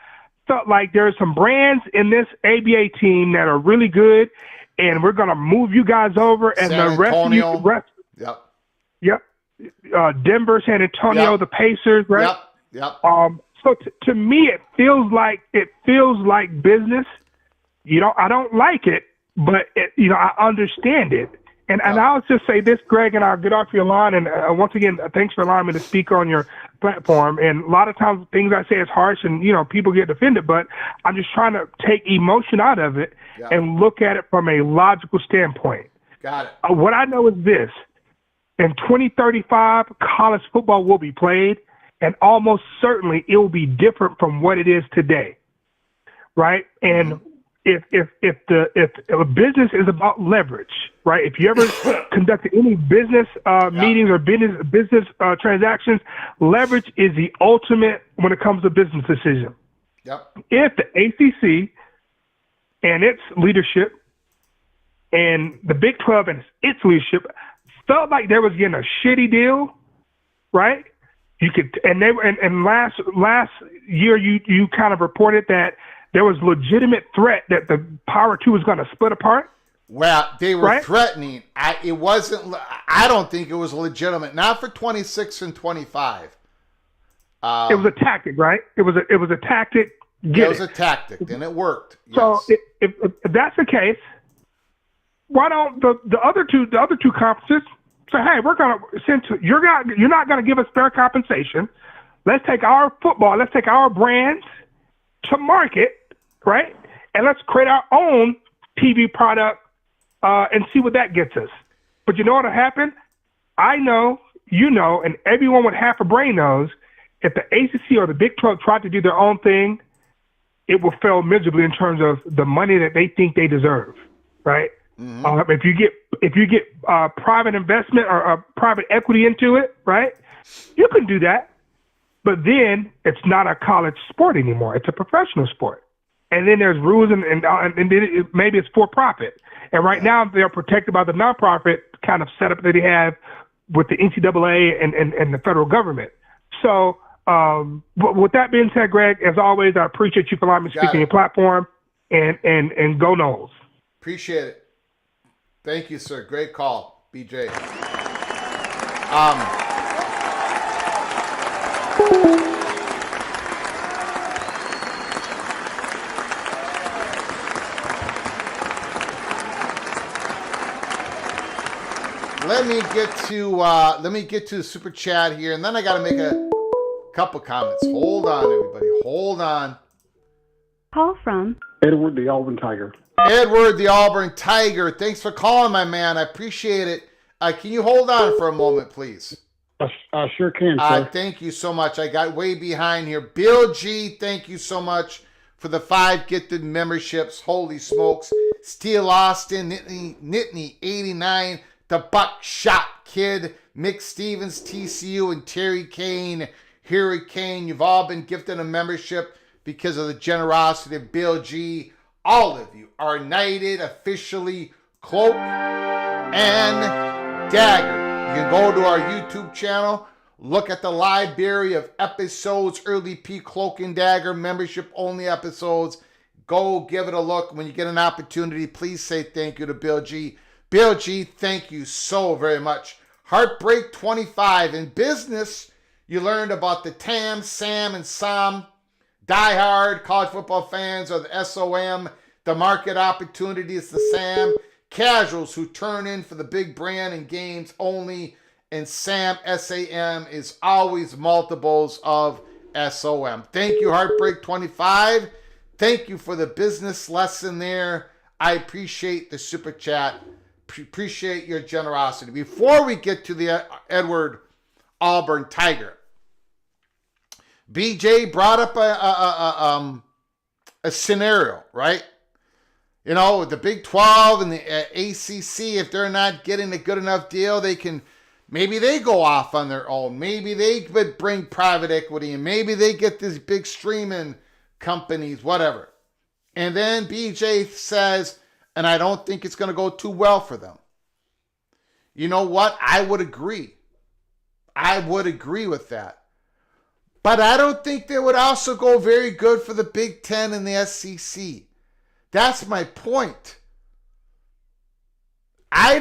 felt like there's some brands in this ABA team that are really good, and we're going to move you guys over, and San the rest Antonio. of you. Yep. Denver, San Antonio, Yep. The Pacers, right? Yep. So to me, it feels like business. I don't like it, but I understand it. And I'll just say this, Greg, and I'll get off your line. And once again, thanks for allowing me to speak on your platform. And a lot of times things I say is harsh and, people get offended, but I'm just trying to take emotion out of it and look at it from a logical standpoint. Got it. What I know is this. In 2035, college football will be played, and almost certainly it will be different from what it is today, right? And if a business is about leverage, right? If you ever conducted any business meetings or business transactions, leverage is the ultimate when it comes to business decision. Yep. If the ACC and its leadership and the Big 12 and its leadership felt like they was getting a shitty deal, right? You could, and last year you kind of reported that there was legitimate threat that the Power Two was going to split apart. Well, they were right? threatening. I don't think it was legitimate. Not for 26 and 25. It was a tactic, right? It was a tactic. It was a tactic, and it worked. So Yes. if that's the case, why don't the other two conferences say, hey, we're gonna, since you're not gonna give us fair compensation, let's take our football, let's take our brands to market, right? And let's create our own TV product and see what that gets us. But you know what'll happen? I know, you know, and everyone with half a brain knows, if the ACC or the Big 12 tried to do their own thing, it will fail miserably in terms of the money that they think they deserve, right? Mm-hmm. If you get private investment or private equity into it, right? You can do that, but then it's not a college sport anymore. It's a professional sport, and then there's rules and then maybe it's for profit. And right now they are protected by the nonprofit kind of setup that they have with the NCAA and the federal government. So with that being said, Greg, as always, I appreciate you for allowing me to speak on your platform, and go Noles. Appreciate it. Thank you, sir. Great call, BJ. Let me get to the super chat here, and then I got to make a couple comments. Hold on, everybody. Hold on. Call from Edward the Auburn Tiger. Edward the Auburn Tiger. Thanks for calling, my man. I appreciate it. Can you hold on for a moment, please? I sure can, sir. Thank you so much. I got way behind here. Bill G, thank you so much for the 5 gifted memberships. Holy smokes. Steel Austin, Nittany 89, the Buckshot Kid, Mick Stevens, TCU, and Terry Kane, Hurricane. You've all been gifted a membership because of the generosity of Bill G. All of you are knighted officially, Cloak and Dagger. You can go to our YouTube channel, look at the library of episodes, early P Cloak and Dagger, membership only episodes. Go give it a look. When you get an opportunity, please say thank you to Bill G. Bill G, thank you so very much. Heartbreak 25. In business, you learned about the TAM, SAM, and SOM. Die-hard college football fans are the SOM. The market opportunity is the SAM. Casuals who turn in for the big brand and games only. And SAM, SAM, is always multiples of SOM. Thank you, Heartbreak 25. Thank you for the business lesson there. I appreciate the super chat. Appreciate your generosity. Before we get to the Edward Auburn Tiger, BJ brought up a scenario, right? You know, the Big 12 and the ACC, if they're not getting a good enough deal, maybe they go off on their own. Maybe they would bring private equity, and maybe they get these big streaming companies, whatever. And then BJ says, and I don't think it's going to go too well for them. You know what? I would agree. I would agree with that. But I don't think they would also go very good for the Big Ten and the SEC. That's my point. I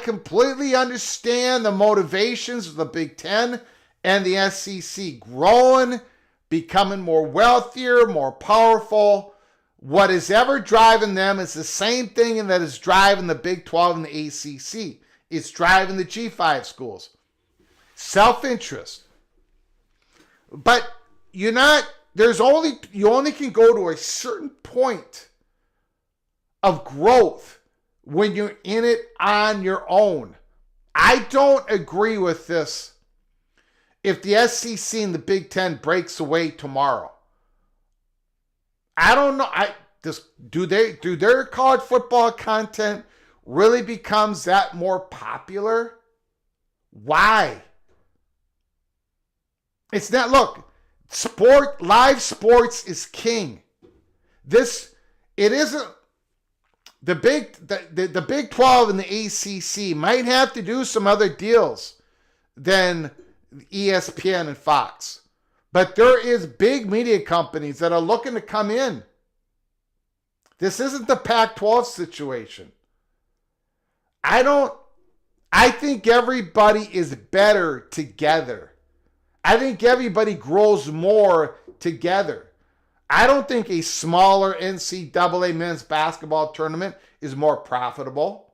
completely understand the motivations of the Big Ten and the SEC. Growing, becoming more wealthier, more powerful. What is ever driving them is the same thing that is driving the Big 12 and the ACC. It's driving the G5 schools. Self-interest. But you only can go to a certain point of growth when you're in it on your own. I don't agree with this if the SEC and the Big Ten breaks away tomorrow. I don't know. do their college football content really becomes that more popular? Why? It's not, look, live sports is king. It isn't the Big 12 and the ACC might have to do some other deals than ESPN and Fox. But there is big media companies that are looking to come in. This isn't the Pac-12 situation. I think everybody is better together. I think everybody grows more together. I don't think a smaller NCAA men's basketball tournament is more profitable.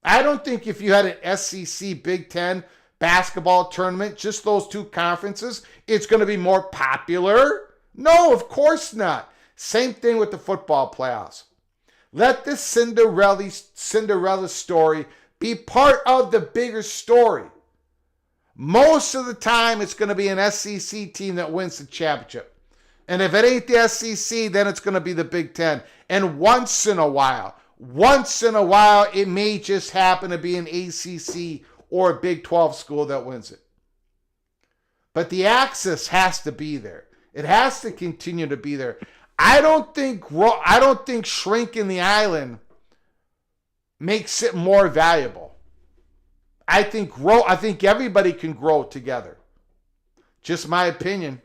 I don't think if you had an SEC Big Ten basketball tournament, just those two conferences, it's going to be more popular. No, of course not. Same thing with the football playoffs. Let the Cinderella story be part of the bigger story. Most of the time, it's going to be an SEC team that wins the championship. And if it ain't the SEC, then it's going to be the Big Ten. And once in a while, it may just happen to be an ACC or a Big 12 school that wins it. But the access has to be there. It has to continue to be there. I don't think shrinking the island makes it more valuable. I think everybody can grow together. Just my opinion.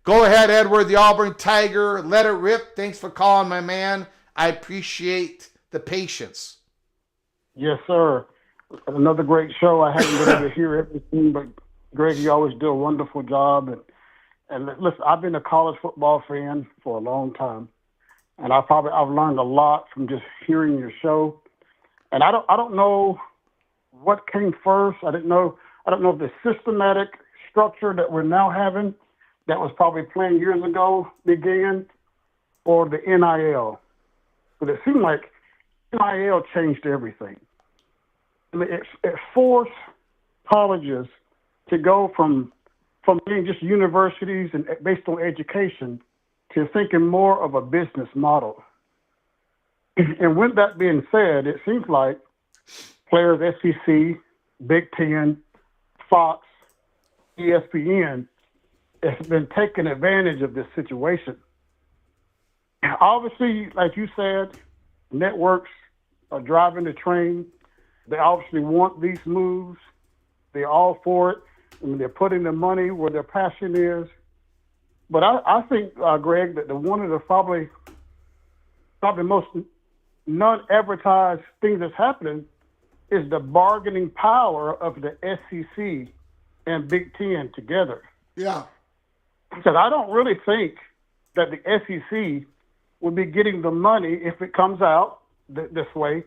Go ahead, Edward, the Auburn Tiger. Let it rip. Thanks for calling, my man. I appreciate the patience. Yes, sir. Another great show. I haven't been able to hear everything, but Greg, you always do a wonderful job. And listen, I've been a college football fan for a long time, and I've learned a lot from just hearing your show. And I don't know what came first. I don't know if the systematic structure that we're now having, that was probably planned years ago, began, or the NIL. But it seemed like NIL changed everything. I mean, it forced colleges to go from being just universities and based on education to thinking more of a business model. And with that being said, it seems like players SEC, Big Ten, Fox, ESPN has been taking advantage of this situation. Obviously, like you said, networks are driving the train. They obviously want these moves. They're all for it. I mean, they're putting the money where their passion is. But I think, Greg, that one of the probably most non-advertised things that's happening is the bargaining power of the SEC and Big Ten together. Yeah. Because I don't really think that the SEC would be getting the money, if it comes out this way,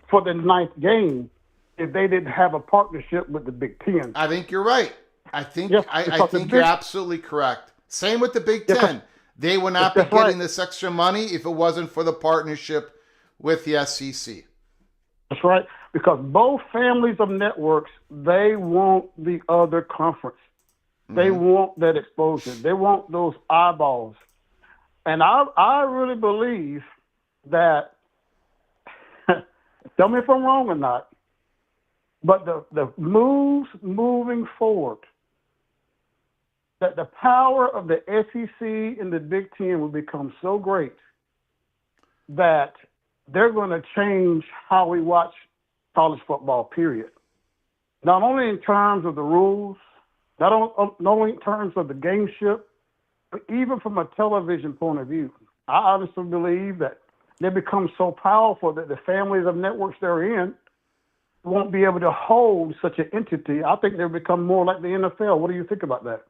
for the ninth game if they didn't have a partnership with the Big Ten. I think you're right. I think Yes, I think you're absolutely correct. Same with the Big Ten. They would not be getting this extra money if it wasn't for the partnership with the SEC. That's right. Because both families of networks, they want the other conference. They want that exposure. They want those eyeballs. And I really believe that, tell me if I'm wrong or not, but the moves moving forward, that the power of the SEC and the Big Ten will become so great that they're going to change how we watch college football, period. Not only in terms of the rules, not only in terms of the gameship, but even from a television point of view. I honestly believe that they become so powerful that the families of networks they're in won't be able to hold such an entity. I think they'll become more like the NFL. What do you think about that?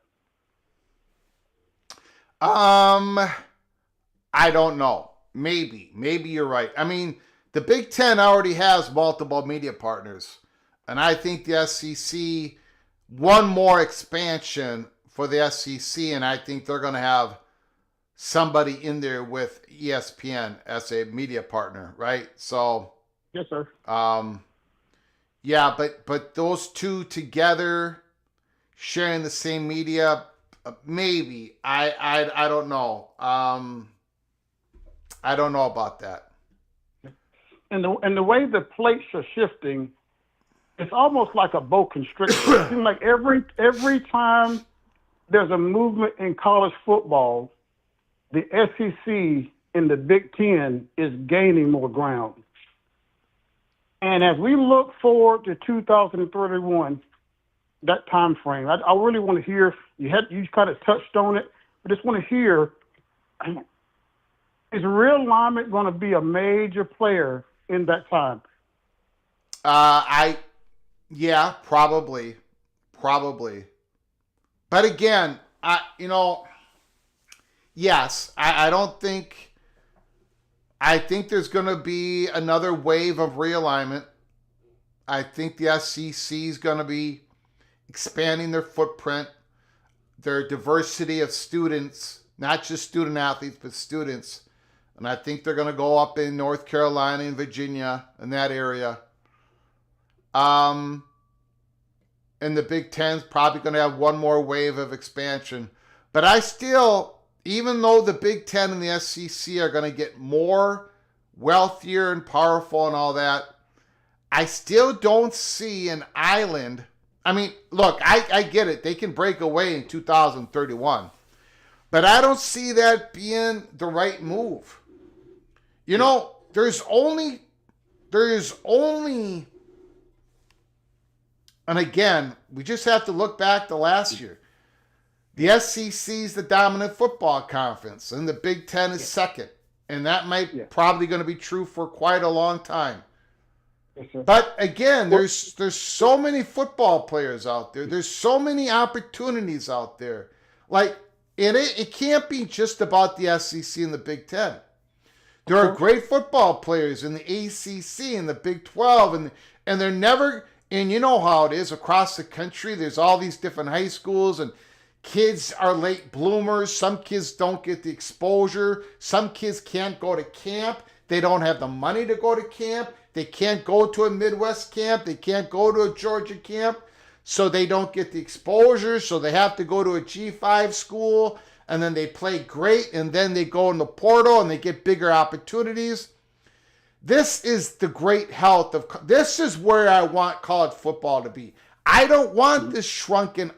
I don't know. Maybe you're right. I mean, the Big Ten already has multiple media partners, and I think the SEC, one more expansion for the SEC, and I think they're going to have somebody in there with ESPN as a media partner, right? So, yes, sir. Yeah, but those two together, sharing the same media, maybe. I don't know. I don't know about that. And the way the plates are shifting, it's almost like a boa constrictor. It seems like every time there's a movement in college football, the SEC and the Big Ten is gaining more ground. And as we look forward to 2031, that time frame, I really want to hear, you kind of touched on it, I just want to hear, is realignment going to be a major player in that time? Yeah, probably. But again, yes, I don't think, I think there's going to be another wave of realignment. I think the SEC is going to be expanding their footprint, their diversity of students, not just student athletes, but students. And I think they're going to go up in North Carolina and Virginia and that area. And the Big Ten's probably going to have one more wave of expansion. But I still, even though the Big Ten and the SEC are going to get more wealthier and powerful and all that, I still don't see an island. I mean, look, I get it. They can break away in 2031. But I don't see that being the right move. You know, there's only, and again, we just have to look back to last year. The SEC is the dominant football conference, and the Big Ten is second. And that might probably going to be true for quite a long time. But again, there's so many football players out there. There's so many opportunities out there. Like, it can't be just about the SEC and the Big Ten. There are great football players in the ACC and the Big 12, and they're never, and you know how it is across the country. There's all these different high schools, and kids are late bloomers. Some kids don't get the exposure. Some kids can't go to camp. They don't have the money to go to camp. They can't go to a Midwest camp. They can't go to a Georgia camp. So they don't get the exposure. So they have to go to a G5 school. And then they play great. And then they go in the portal and they get bigger opportunities. This is the great health of, this is where I want college football to be. I don't want this shrunken.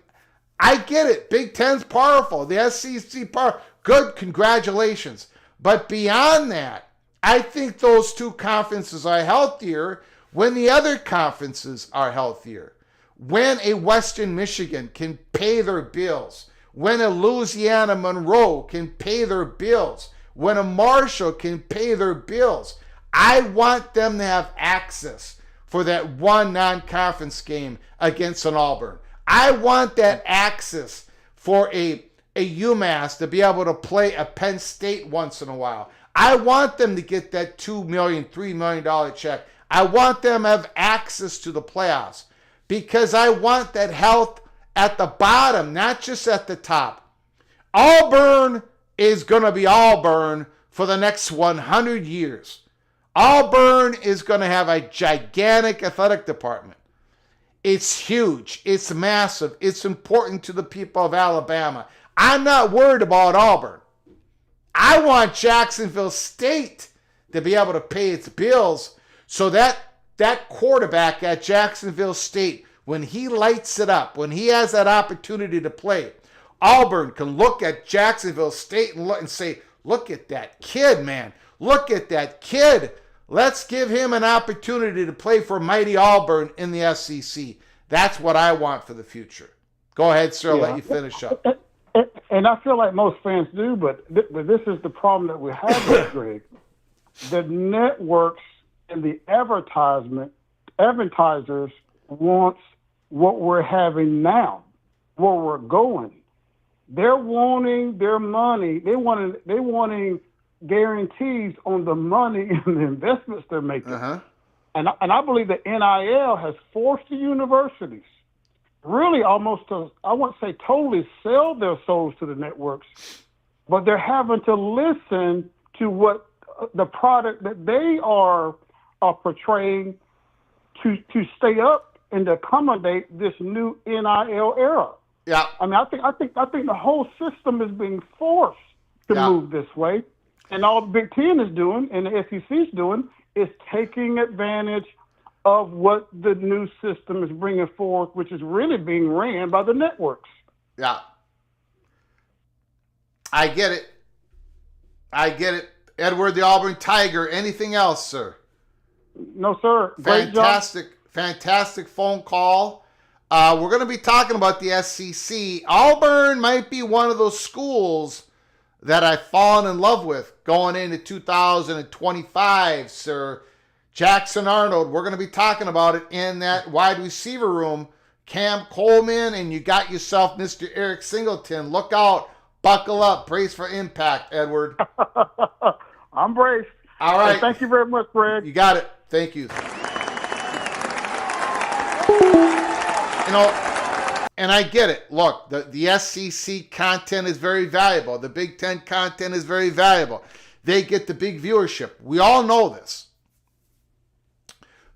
I get it. Big Ten's powerful. The SEC powerful. Good. Congratulations. But beyond that, I think those two conferences are healthier when the other conferences are healthier. When a Western Michigan can pay their bills. When a Louisiana Monroe can pay their bills. When a Marshall can pay their bills. I want them to have access for that one non-conference game against an Auburn. I want that access for a UMass to be able to play a Penn State once in a while. I want them to get that $2 million, $3 million check. I want them to have access to the playoffs because I want that health at the bottom, not just at the top. Auburn is going to be Auburn for the next 100 years. Auburn is going to have a gigantic athletic department. It's huge. It's massive. It's important to the people of Alabama. I'm not worried about Auburn. I want Jacksonville State to be able to pay its bills so that quarterback at Jacksonville State, when he lights it up, when he has that opportunity to play, Auburn can look at Jacksonville State and say, look at that kid, man. Look at that kid. Let's give him an opportunity to play for mighty Auburn in the SEC. That's what I want for the future. Go ahead, sir. I'll let you finish up. And I feel like most fans do, but this is the problem that we have with Greg. The networks and the advertisers want what we're having now, where we're going. They're wanting their money. They're wanting guarantees on the money and the investments they're making. And I believe that NIL has forced the universities really almost to, I won't say totally sell their souls to the networks, but they're having to listen to what the product that they are portraying to stay up and to accommodate this new NIL era. Yeah. I mean, I think the whole system is being forced to move this way. And all the Big Ten is doing and the SEC is doing is taking advantage of what the new system is bringing forth, which is really being ran by the networks. Yeah. I get it. Edward the Auburn Tiger, anything else, sir? No, sir. Great Fantastic phone call. We're going to be talking about the SEC. Auburn might be one of those schools that I've fallen in love with going into 2025, sir. Jackson Arnold, we're going to be talking about it in that wide receiver room. Cam Coleman, and you got yourself Mr. Eric Singleton. Look out. Buckle up. Brace for impact, Edward. I'm braced. All right. Hey, thank you very much, Greg. You got it. Thank you. And I get it. Look, the SEC content is very valuable. The Big Ten content is very valuable. They get the big viewership. We all know this.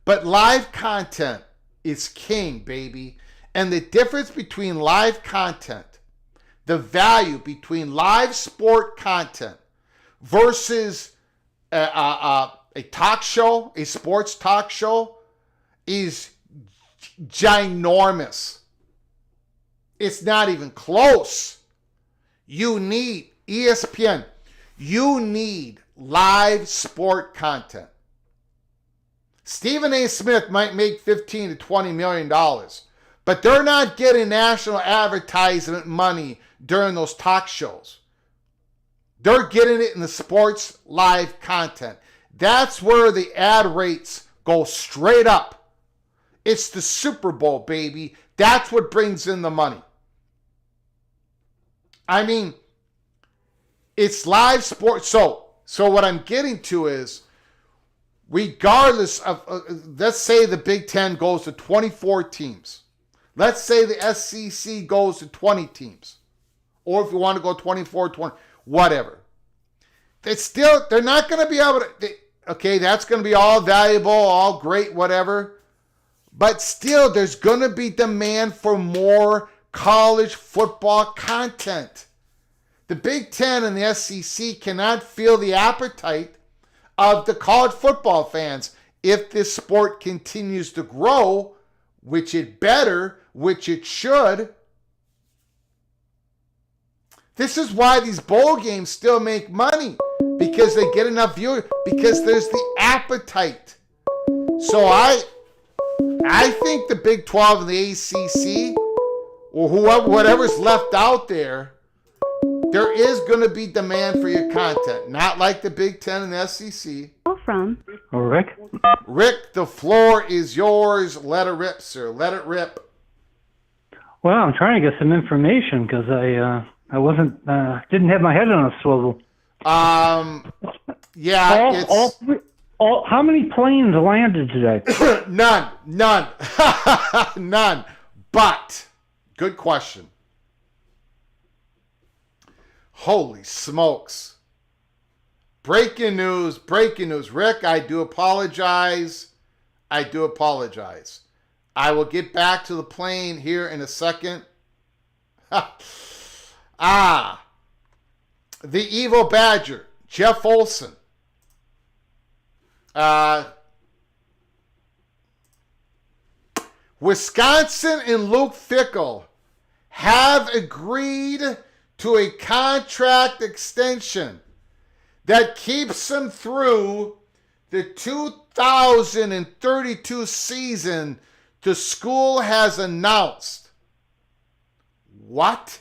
But live content is king, baby. And the difference between live content, the value between live sport content versus a talk show, a sports talk show, is ginormous. It's not even close. You need ESPN. You need live sport content. Stephen A. Smith might make $15 to $20 million, but they're not getting national advertisement money during those talk shows. They're getting it in the sports live content. That's where the ad rates go straight up. It's the Super Bowl, baby. That's what brings in the money. I mean, it's live sports. So what I'm getting to is, regardless of, let's say the Big Ten goes to 24 teams. Let's say the SEC goes to 20 teams. Or if you want to go 24, 20, whatever. They're not going to be able to, okay, that's going to be all valuable, all great, whatever. But still, there's going to be demand for more college football content. The Big Ten and the SEC cannot feel the appetite of the college football fans if this sport continues to grow, which it better, which it should. This is why these bowl games still make money, because they get enough viewers, because there's the appetite. So I think the Big 12 and the ACC, or whatever's left out there is going to be demand for your content. Not like the Big Ten and the SEC. Call from Rick? Rick, the floor is yours. Let it rip, sir. Let it rip. Well, I'm trying to get some information because I didn't have my head on a swivel. Yeah, how many planes landed today? None. None. But, good question. Holy smokes. Breaking news. Rick, I do apologize. I will get back to the plane here in a second. The Evil Badger, Jeff Olson. Wisconsin and Luke Fickell have agreed to a contract extension that keeps them through the 2032 season the school has announced. What?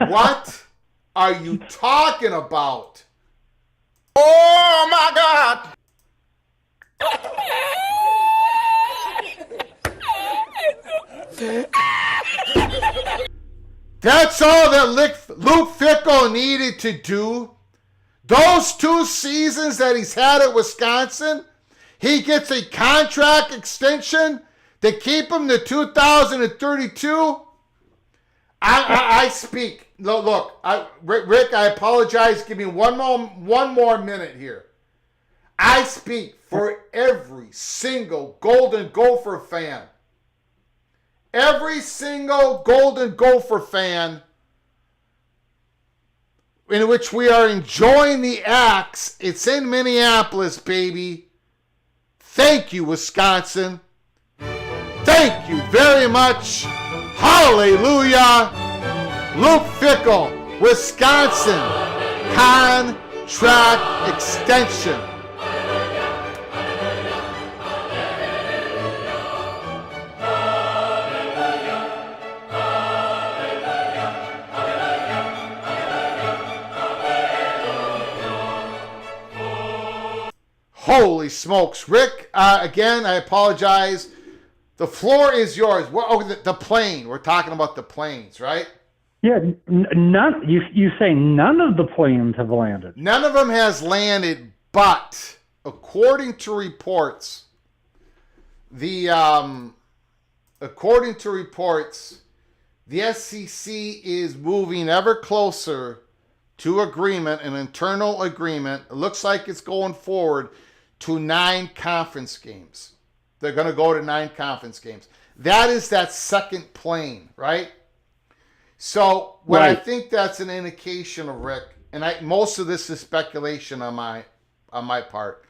What are you talking about? Oh my God! That's all that Luke Fickell needed to do. Those 2 seasons that he's had at Wisconsin, he gets a contract extension to keep him to 2032. I speak. Look, Rick, I apologize. Give me one more minute here. I speak for every single Golden Gopher fan. Every single Golden Gopher fan in which we are enjoying the Axe. It's in Minneapolis, baby. Thank you, Wisconsin. Thank you very much. Hallelujah. Luke Fickell, Wisconsin, contract extension. Holy smokes. Rick, again, I apologize. The floor is yours. The plane. We're talking about the planes, right? Yeah, none. You say none of the planes have landed. None of them has landed, but according to reports, the SEC is moving ever closer to agreement, an internal agreement. It looks like it's going forward to 9 conference games. They're going to go to 9 conference games. That is that second plane, right? So what I think that's an indication of, Rick, and most of this is speculation on my part,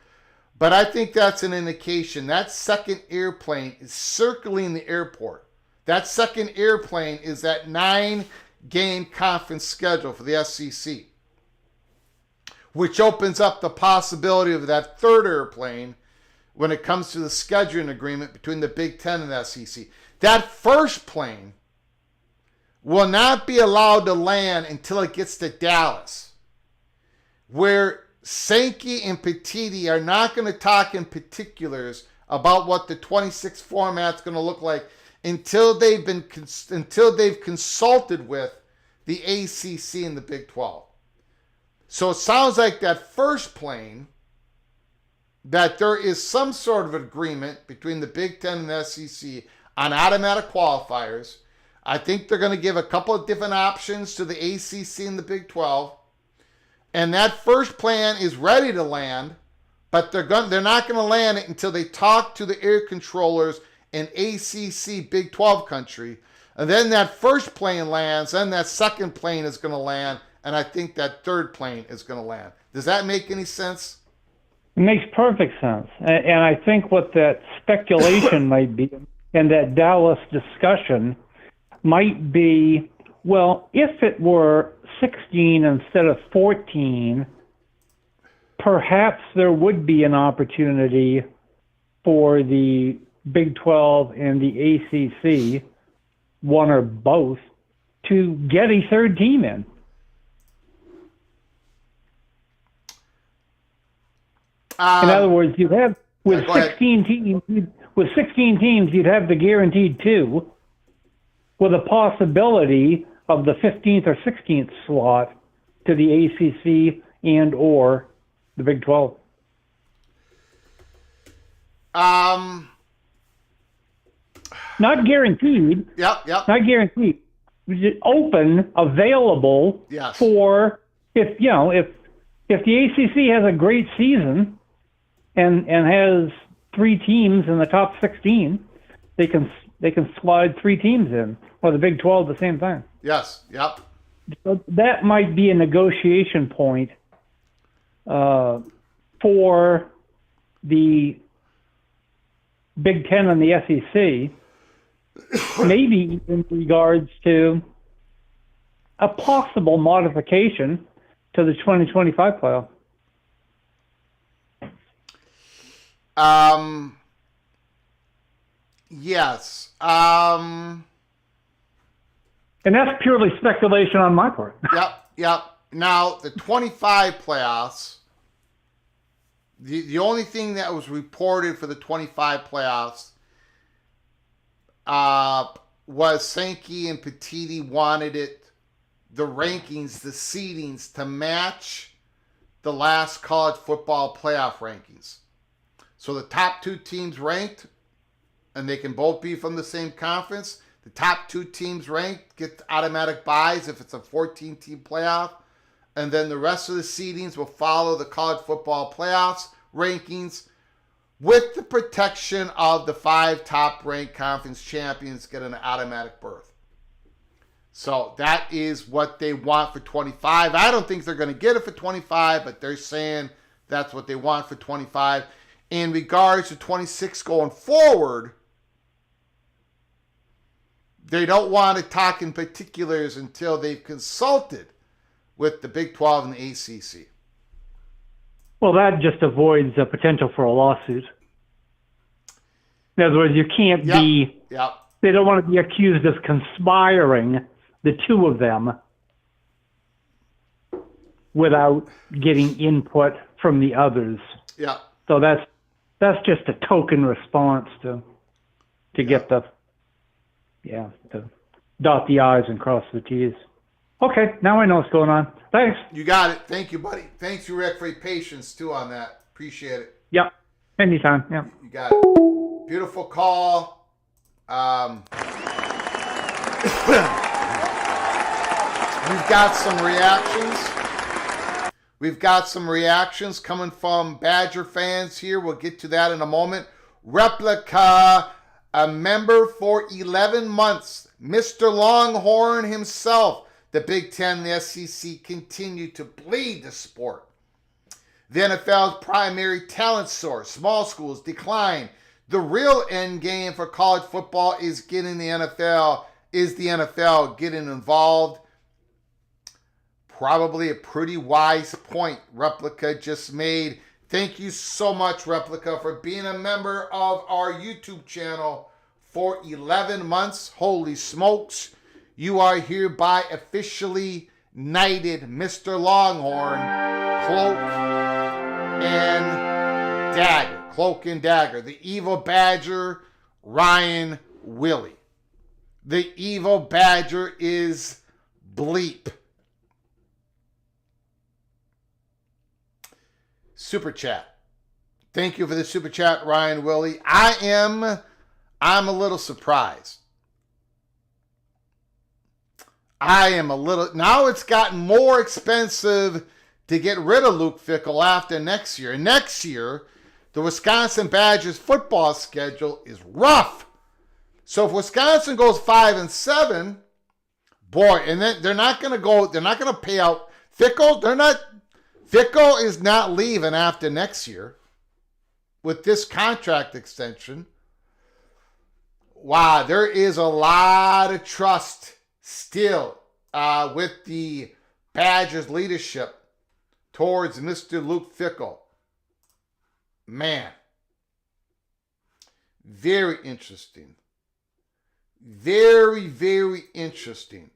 but I think that's an indication that second airplane is circling the airport. That second airplane is that 9-game conference schedule for the SEC, which opens up the possibility of that third airplane when it comes to the scheduling agreement between the Big Ten and the SEC. That first plane will not be allowed to land until it gets to Dallas, where Sankey and Petiti are not going to talk in particulars about what the 26 format's going to look like until they've consulted with the ACC and the Big 12. So it sounds like that first plane, that there is some sort of agreement between the Big Ten and the SEC on automatic qualifiers. I think they're going to give a couple of different options to the ACC and the Big 12. And that first plan is ready to land, but they're not going to land it until they talk to the air controllers in ACC Big 12 country. And then that first plane lands, then that second plane is going to land, and I think that third plane is going to land. Does that make any sense? It makes perfect sense. And I think what that speculation might be, and that Dallas discussion might be, well, if it were 16 instead of 14, perhaps there would be an opportunity for the Big 12 and the ACC, one or both, to get a third team in. In other words, you have with 16 teams. With 16 teams, you'd have the guaranteed 2, with a possibility of the 15th or 16th slot to the ACC and or the Big 12. Not guaranteed. Yep. Not guaranteed. Open, available for if the ACC has a great season and has 3 teams in the top 16, they can slide 3 teams in, or the Big 12 the same time. Yes. Yep. So that might be a negotiation point for the Big 10 and the SEC, maybe in regards to a possible modification to the 2025 playoff. Yes. And that's purely speculation on my part. Yep. Now, the 25 playoffs, the only thing that was reported for the 25 playoffs was Sankey and Petiti wanted the rankings, the seedings, to match the last college football playoff rankings. So the top 2 teams ranked, and they can both be from the same conference. The top 2 teams ranked get automatic buys if it's a 14-team playoff. And then the rest of the seedings will follow the college football playoffs rankings, with the protection of the 5 top-ranked conference champions get an automatic berth. So that is what they want for 25. I don't think they're going to get it for 25, but they're saying that's what they want for 25. In regards to 26 going forward, they don't want to talk in particulars until they've consulted with the Big 12 and the ACC. Well, that just avoids the potential for a lawsuit. In other words, you can't be. Yep. They don't want to be accused of conspiring, the two of them, without getting input from the others. Yeah. So that's just a token response to get to dot the I's and cross the T's. Okay, now I know what's going on. Thanks. You got it. Thank you, buddy. Thanks, you, Rick, for your patience, too, on that. Appreciate it. Yep. Anytime. Yep. You got it. Beautiful call. We've got some reactions coming from Badger fans here. We'll get to that in a moment. Replica, a member for 11 months. Mr. Longhorn himself. The Big Ten and the SEC continue to bleed the sport. The NFL's primary talent source, small schools, decline. The real end game for college football is the NFL getting involved. Probably a pretty wise point Replica just made. Thank you so much, Replica, for being a member of our YouTube channel for 11 months. Holy smokes. You are hereby officially knighted Mr. Longhorn, Cloak and Dagger. Cloak and Dagger. The evil Badger, Ryan Willie. The evil Badger is bleep. Super chat. Thank you for the super chat, Ryan Willie. I'm a little surprised. Now it's gotten more expensive to get rid of Luke Fickell after next year. And next year, the Wisconsin Badgers football schedule is rough. So if Wisconsin goes 5-7, boy, and then they're not going to pay out Fickell. Fickell is not leaving after next year with this contract extension. Wow, there is a lot of trust still with the Badgers leadership towards Mr. Luke Fickell. Man, very interesting. Very, very interesting.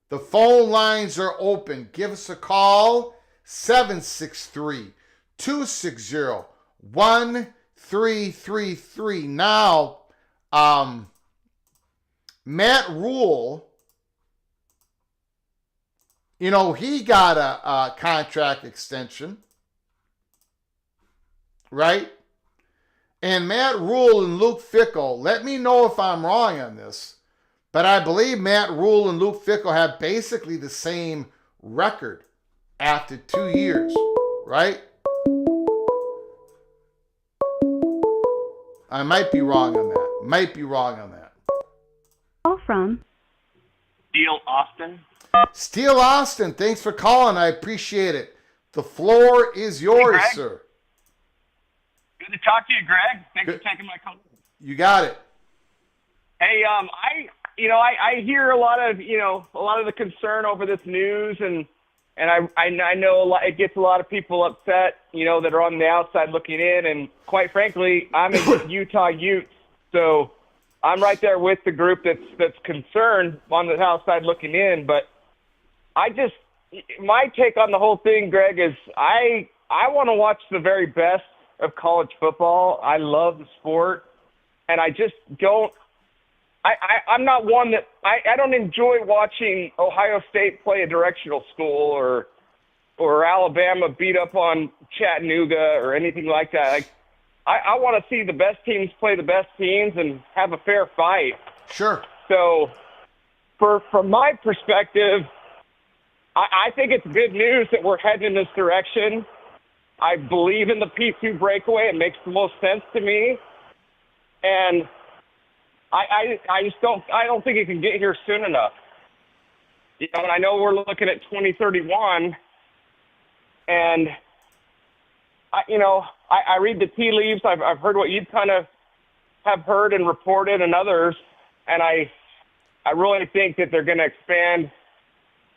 The phone lines are open. Give us a call, 763-260-1333. Now, Matt Rule, he got a contract extension, right? And Matt Rule and Luke Fickell, let me know if I'm wrong on this, but I believe Matt Rule and Luke Fickell have basically the same record after 2 years, right? I might be wrong on that. Call from Steele Austin. Steele Austin, thanks for calling. I appreciate it. The floor is yours, Greg. sir. Good to talk to you, Greg. Thanks for taking my call. You got it. Hey, I hear a lot of the concern over this news, and I know it gets a lot of people upset, that are on the outside looking in, and quite frankly, I'm a Utah Ute, so I'm right there with the group that's concerned on the outside looking in. But my take on the whole thing, Greg, is I want to watch the very best of college football. I love the sport, and I just don't. I'm not one that I don't enjoy watching Ohio State play a directional school or Alabama beat up on Chattanooga or anything like that. I want to see the best teams play the best teams and have a fair fight. Sure. So, from my perspective, I think it's good news that we're heading in this direction. I believe in the P2 breakaway. It makes the most sense to me, and I just don't think it can get here soon enough. And I know we're looking at 2031, and I read the tea leaves. I've heard what you kind of have heard and reported, and others, and I really think that they're going to expand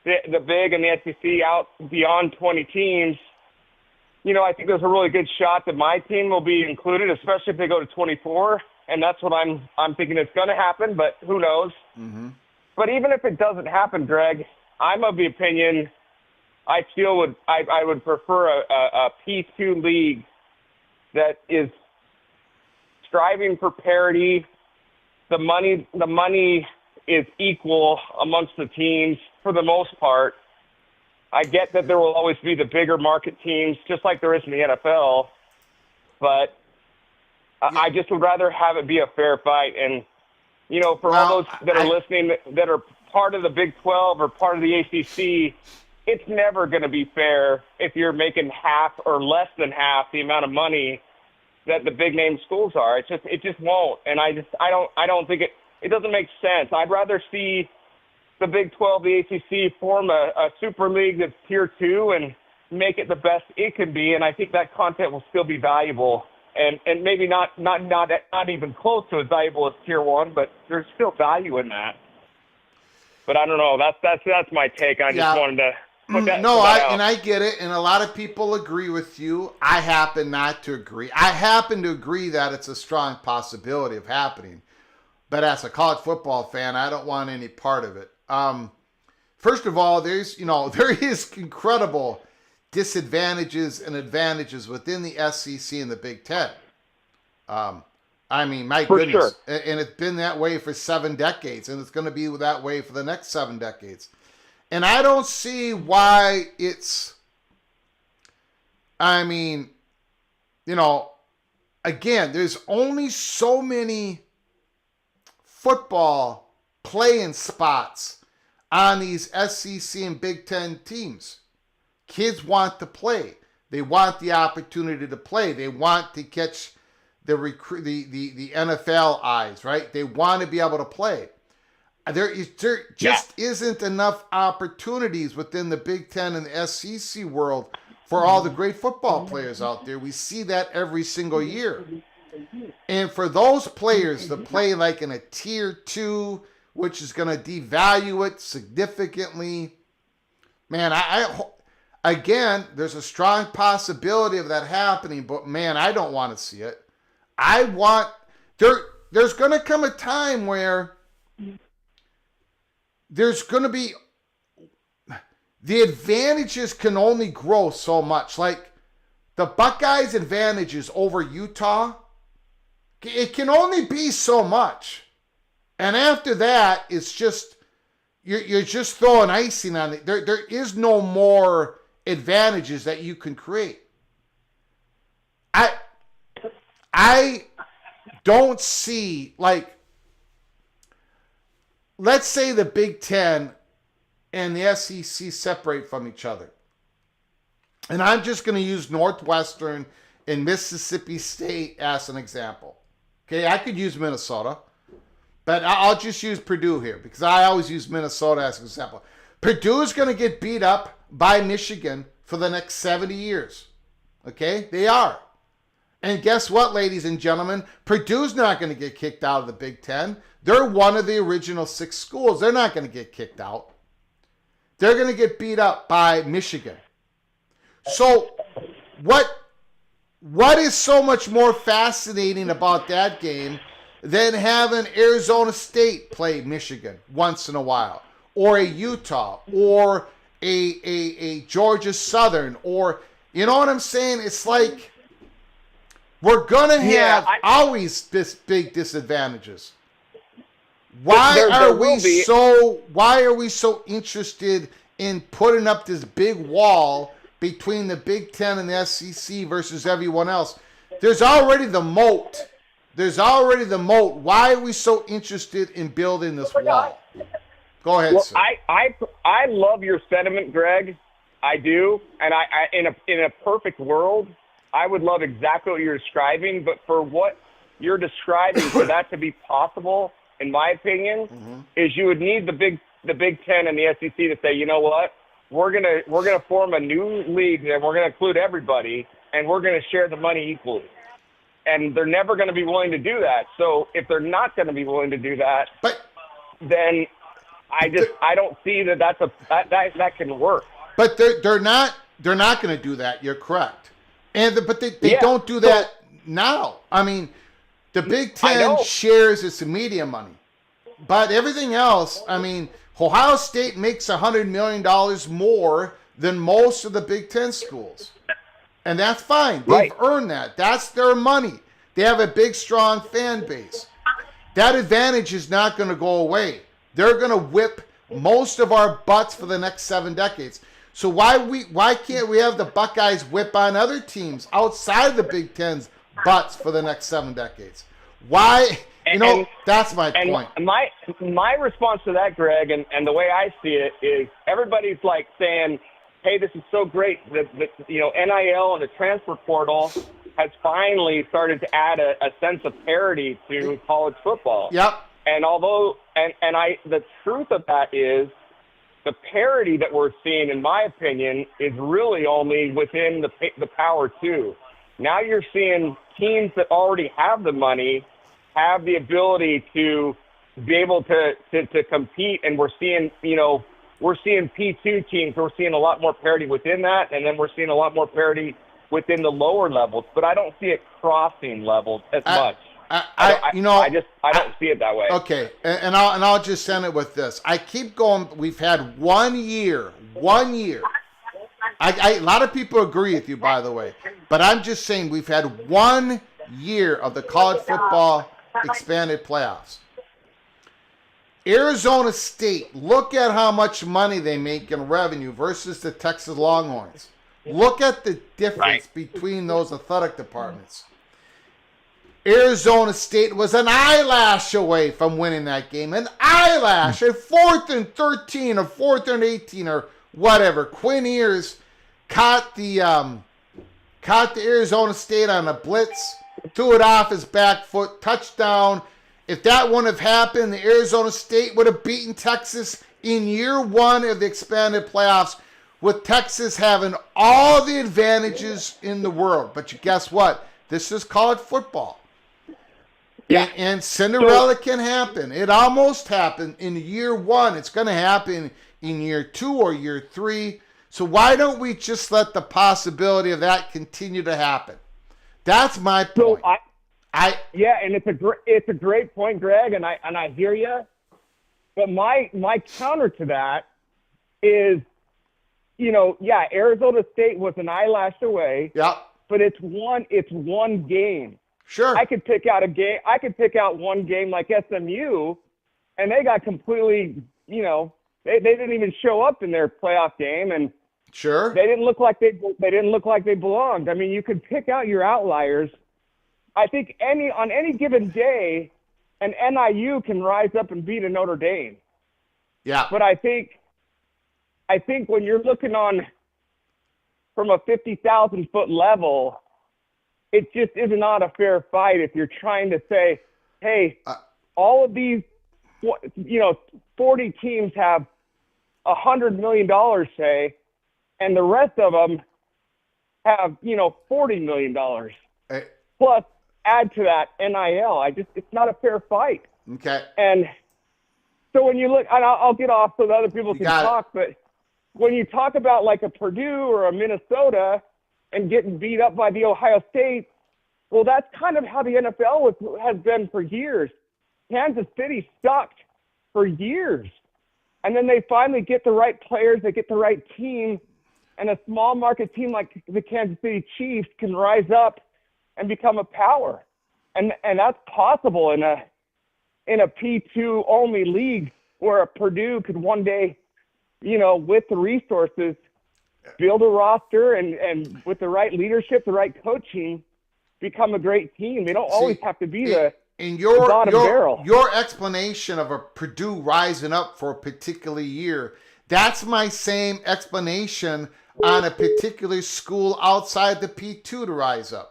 the Big and the SEC out beyond 20 teams. I think there's a really good shot that my team will be included, especially if they go to 24, and that's what I'm thinking is going to happen, but who knows? Mm-hmm. But even if it doesn't happen, Greg, I'm of the opinion I would prefer a P2 league that is striving for parity. The money is equal amongst the teams for the most part. I get that there will always be the bigger market teams, just like there is in the NFL, but I just would rather have it be a fair fight. And, for all those that are listening that are part of the Big 12 or part of the ACC, it's never going to be fair if you're making half or less than half the amount of money that the big name schools are. It just won't. And I don't think it doesn't make sense. I'd rather see the Big 12, the ACC form a super league that's tier 2 and make it the best it can be. And I think that content will still be valuable and maybe not even close to as valuable as tier 1, but there's still value in that. But I don't know. That's my take. I just wanted to put that. No, out. I get it, and a lot of people agree with you. I happen not to agree. I happen to agree that it's a strong possibility of happening, but as a college football fan, I don't want any part of it. First of all, there is incredible disadvantages and advantages within the SEC and the Big Ten. My goodness. Sure. And it's been that way for 7 decades, and it's going to be that way for the next 7 decades. And I don't see why again, there's only so many football playing spots on these SEC and Big Ten teams. Kids want to play. They want the opportunity to play. They want to catch the NFL eyes, right? They want to be able to play. There just isn't enough opportunities within the Big Ten and the SEC world for all the great football players out there. We see that every single year. And for those players to play like in a tier 2, which is going to devalue it significantly, man, again, there's a strong possibility of that happening, but man, I don't want to see it. There's going to come a time where there's going to be, the advantages can only grow so much. Like the Buckeyes' advantages over Utah, it can only be so much. And after that, it's just, you're just throwing icing on it. There is no more advantages that you can create. I don't see, like, let's say the Big Ten and the SEC separate from each other. And I'm just going to use Northwestern and Mississippi State as an example. Okay, I could use Minnesota, but I'll just use Purdue here because I always use Minnesota as an example. Purdue is going to get beat up by Michigan for the next 70 years. Okay, they are. And guess what, ladies and gentlemen? Purdue's not going to get kicked out of the Big Ten. They're one of the original 6 schools. They're not going to get kicked out. They're going to get beat up by Michigan. So what is so much more fascinating about that game than having Arizona State play Michigan once in a while, or a Utah, or a Georgia Southern, or, you know what I'm saying? It's like we're going to have always this big disadvantages. Why are we so interested in putting up this big wall between the Big Ten and the SEC versus everyone else? There's already the moat. Why are we so interested in building this wall? Go ahead, sir. I love your sentiment, Greg. I do, and I in a perfect world, I would love exactly what you're describing. But for what you're describing, for that to be possible, in my opinion, is you would need the the Big Ten and the SEC to say, you know what, we're gonna form a new league and we're gonna include everybody and we're gonna share the money equally. And they're never going to be willing to do that. So if they're not going to be willing to do that, then I don't see that can work. But they're not going to do that. You're correct. But they don't do that now. I mean, the Big Ten shares its media money, but everything else. I mean, Ohio State makes $100 million more than most of the Big Ten schools. And that's fine. They've earned that. That's their money. They have a big, strong fan base. That advantage is not going to go away. They're going to whip most of our butts for the next 7 decades. So why can't we have the Buckeyes whip on other teams outside the Big Ten's butts for the next 7 decades? Why? That's my point. My response to that, Greg, and the way I see it is everybody's like saying, hey, this is so great that NIL and the transfer portal has finally started to add a sense of parity to college football. Yep. And the truth of that is the parity that we're seeing, in my opinion, is really only within the Power Two. Now you're seeing teams that already have the money have the ability to be able to compete, and we're seeing P2 teams. We're seeing a lot more parity within that, and then we're seeing a lot more parity within the lower levels. But I don't see it crossing levels as much. I don't see it that way. Okay, and I'll just end it with this. I keep going. We've had 1 year. A lot of people agree with you, by the way, but I'm just saying we've had 1 year of the college football expanded playoffs. Arizona State, look at how much money they make in revenue versus the Texas Longhorns. Look at the difference between those athletic departments. Arizona State was an eyelash away from winning that game. An eyelash at 4th and 13 or 4th and 18 or whatever. Quinn Ewers caught the Arizona State on a blitz, threw it off his back foot, touchdown. If that wouldn't have happened, the Arizona State would have beaten Texas in year 1 of the expanded playoffs, with Texas having all the advantages in the world. But guess what? This is college football. Yeah. And Cinderella can happen. It almost happened in year 1. It's going to happen in year 2 or year 3. So why don't we just let the possibility of that continue to happen? That's my point. And it's a great point, Greg, and I hear you. But my counter to that is, Arizona State was an eyelash away. Yeah. But it's one game. Sure. I could pick out a game. I could pick out one game like SMU, and they got completely, they didn't even show up in their playoff game, and sure, they didn't look like they belonged. I mean, you could pick out your outliers. I think on any given day, an NIU can rise up and beat a Notre Dame. Yeah. But I think when you're looking from a 50,000-foot level, it just is not a fair fight if you're trying to say, hey, all of these, 40 teams have $100 million, say, and the rest of them have, $40 million. Plus, add to that NIL. It's not a fair fight. Okay. And so when you look, and I'll get off so that other people can talk, but when you talk about like a Purdue or a Minnesota and getting beat up by the Ohio State, well, that's kind of how the NFL has been for years. Kansas City sucked for years. And then they finally get the right players, they get the right team, and a small market team like the Kansas City Chiefs can rise up and become a power. And that's possible in a P2 only league where a Purdue could one day, with the resources, build a roster and with the right leadership, the right coaching, become a great team. They don't always have to be the bottom barrel. Your explanation of a Purdue rising up for a particular year, that's my same explanation on a particular school outside the P2 to rise up.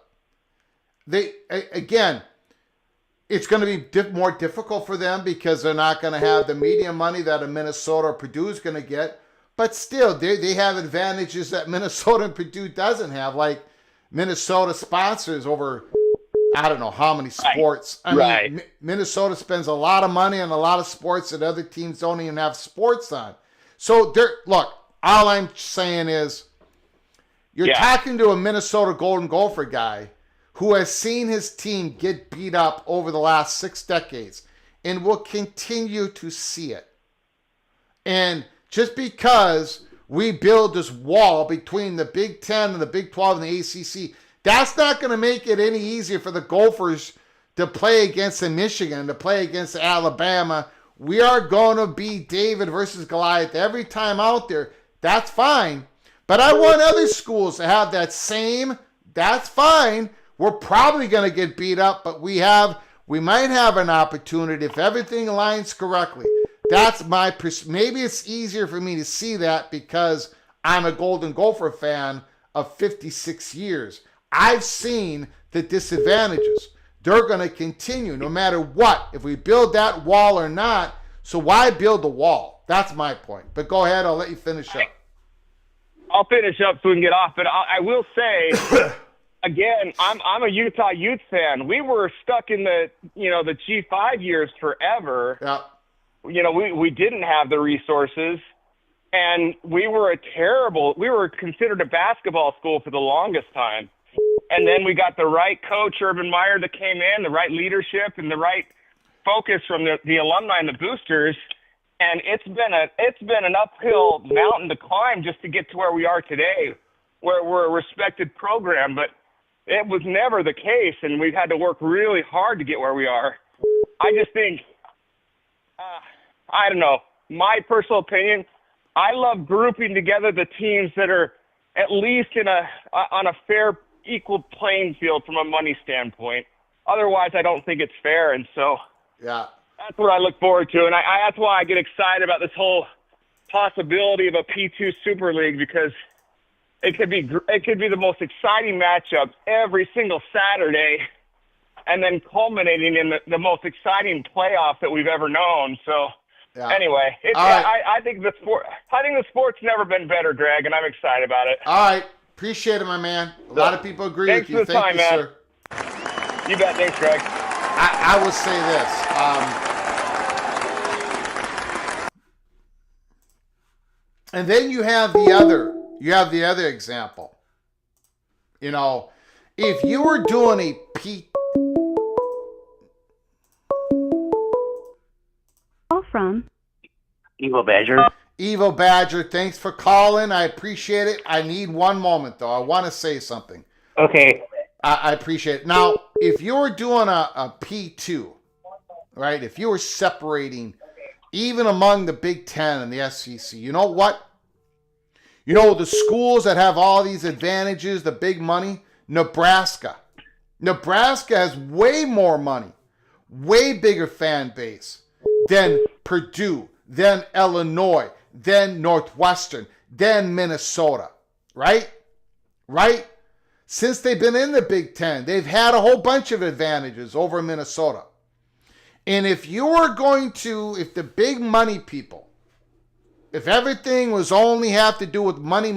It's going to be more difficult for them because they're not going to have the media money that a Minnesota or Purdue is going to get. But still, they have advantages that Minnesota and Purdue doesn't have. Like Minnesota sponsors over, I don't know how many sports. I mean, Minnesota spends a lot of money on a lot of sports that other teams don't even have sports on. So, look, all I'm saying is you're talking to a Minnesota Golden Gopher guy who has seen his team get beat up over the last 6 decades and will continue to see it. And just because we build this wall between the Big Ten and the Big 12 and the ACC, that's not going to make it any easier for the Gophers to play against the Michigan, to play against Alabama. We are going to be David versus Goliath every time out there. That's fine. But I want other schools to have that same, that's fine. We're probably going to get beat up, but we might have an opportunity if everything aligns correctly. That's my maybe it's easier for me to see that because I'm a Golden Gopher fan of 56 years. I've seen the disadvantages. They're going to continue no matter what, if we build that wall or not. So why build the wall? That's my point. But go ahead, I'll let you finish up. I'll finish up so we can get off. But I will say, again, I'm a Utah Utes fan. We were stuck in the G5 years forever. Yeah. We didn't have the resources, and we were considered a basketball school for the longest time. And then we got the right coach, Urban Meyer, that came in, the right leadership, and the right focus from the alumni and the boosters. And it's been an uphill mountain to climb just to get to where we are today, where we're a respected program. But it was never the case, and we've had to work really hard to get where we are. I just think, I don't know, my personal opinion, I love grouping together the teams that are at least on a fair, equal playing field from a money standpoint. Otherwise, I don't think it's fair, and so that's what I look forward to. And that's why I get excited about this whole possibility of a P2 Super League, because it could be the most exciting matchup every single Saturday, and then culminating in the most exciting playoff that we've ever known. So anyway, I think the sport's never been better, Greg, and I'm excited about it. All right. Appreciate it, my man. A lot of people agree with you. Thank you, sir. You bet. Thanks, Greg. I will say this. And then you have the other example. If you were doing a Call from Evo Badger. Evo Badger, thanks for calling. I appreciate it. I need one moment, though. I want to say something. Okay. I appreciate it. Now, if you were doing a P2, right, if you were separating even among the Big Ten and the SEC, you know what? The schools that have all these advantages, the big money, Nebraska. Nebraska has way more money, way bigger fan base than Purdue, than Illinois, then Northwestern, then Minnesota, right? Right? Since they've been in the Big Ten, they've had a whole bunch of advantages over Minnesota. And if the big money people, if everything was only have to do with money,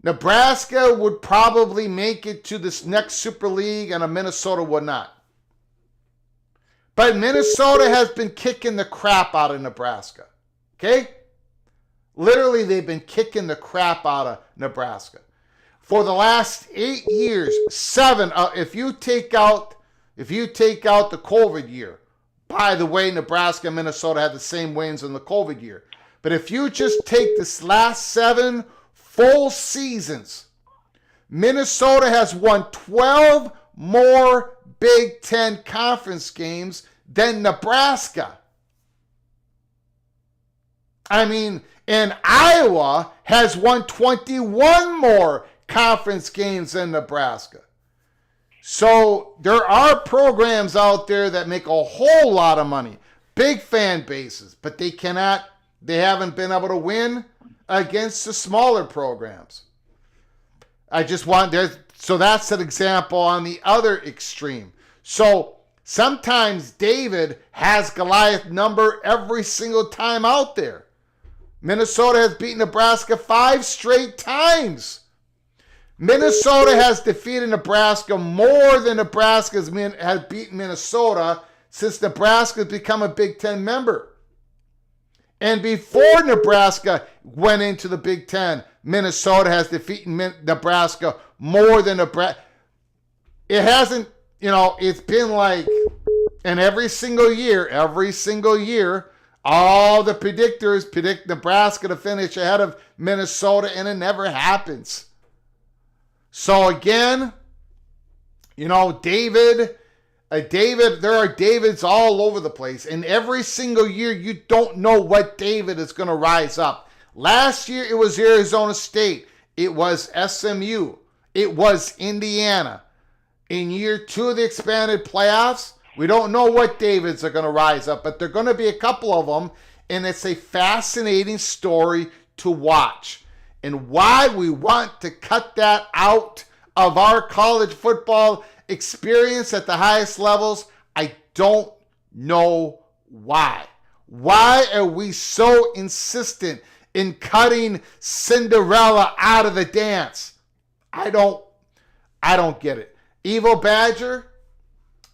Nebraska would probably make it to this next Super League and Minnesota would not. But Minnesota has been kicking the crap out of Nebraska. Okay? Literally, they've been kicking the crap out of Nebraska. For the last 8 years, 7, if you take out the COVID year, by the way, Nebraska and Minnesota had the same wins in the COVID year. But if you just take this last 7 full seasons, Minnesota has won 12 more Big Ten conference games than Nebraska. I mean, and Iowa has won 21 more conference games than Nebraska. So there are programs out there that make a whole lot of money, big fan bases, but they haven't been able to win against the smaller programs. so that's an example on the other extreme. So sometimes David has Goliath number every single time out there. Minnesota has beaten Nebraska 5 straight times. Minnesota has defeated Nebraska more than Nebraska has beaten Minnesota since Nebraska has become a Big Ten member. And before Nebraska went into the Big Ten, Minnesota has defeated Nebraska more than Nebraska. It hasn't, it's been like, and every single year, all the predictors predict Nebraska to finish ahead of Minnesota, and it never happens. So again, David, there are Davids all over the place. And every single year, you don't know what David is going to rise up. Last year, it was Arizona State. It was SMU. It was Indiana. In year 2 of the expanded playoffs, we don't know what Davids are going to rise up, but there are going to be a couple of them, and it's a fascinating story to watch. And why we want to cut that out of our college football experience at the highest levels, I don't know why. Why are we so insistent in cutting Cinderella out of the dance? I don't get it. Evo Badger,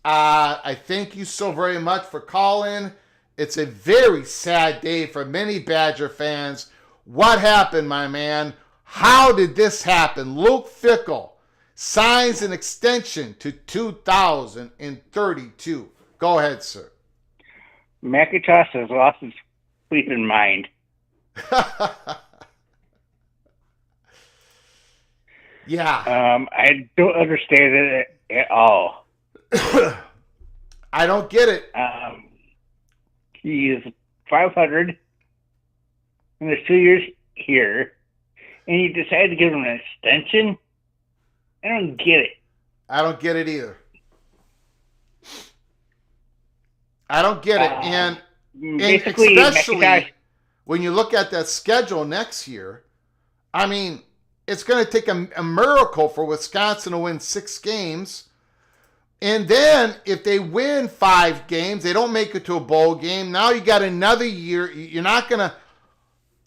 I thank you so very much for calling. It's a very sad day for many Badger fans. What happened, my man? How did this happen? Luke Fickell signs an extension to 2032. Go ahead, sir. McIntosh has lost his sleeping mind. Yeah. I don't understand it at all. I don't get it. He is 500, and there's 2 years here, and you decide to give him an extension? I don't get it. I don't get it either. I don't get it. And basically, especially when you look at that schedule next year, I mean, it's going to take a miracle for Wisconsin to win 6 games. And then if they win 5 games, they don't make it to a bowl game. Now you got another year. You're not going to,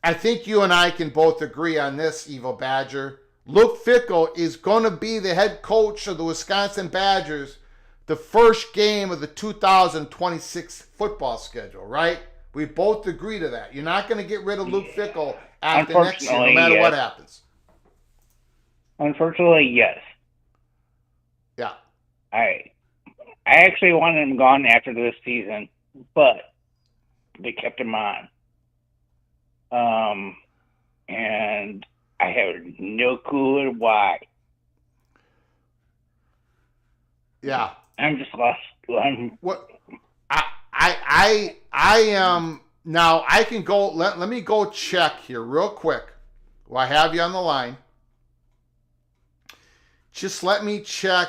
I think you and I can both agree on this, Evo Badger. Luke Fickell is going to be the head coach of the Wisconsin Badgers the first game of the 2026 football schedule, right? We both agree to that. You're not going to get rid of Luke Fickell after next year, no matter what happens. Unfortunately, yes. Yeah. I actually wanted him gone after this season, but they kept him on. And I have no clue why. Yeah. I'm just lost. What I am now. I can go. Let me go check here real quick. While I have you on the line, just let me check.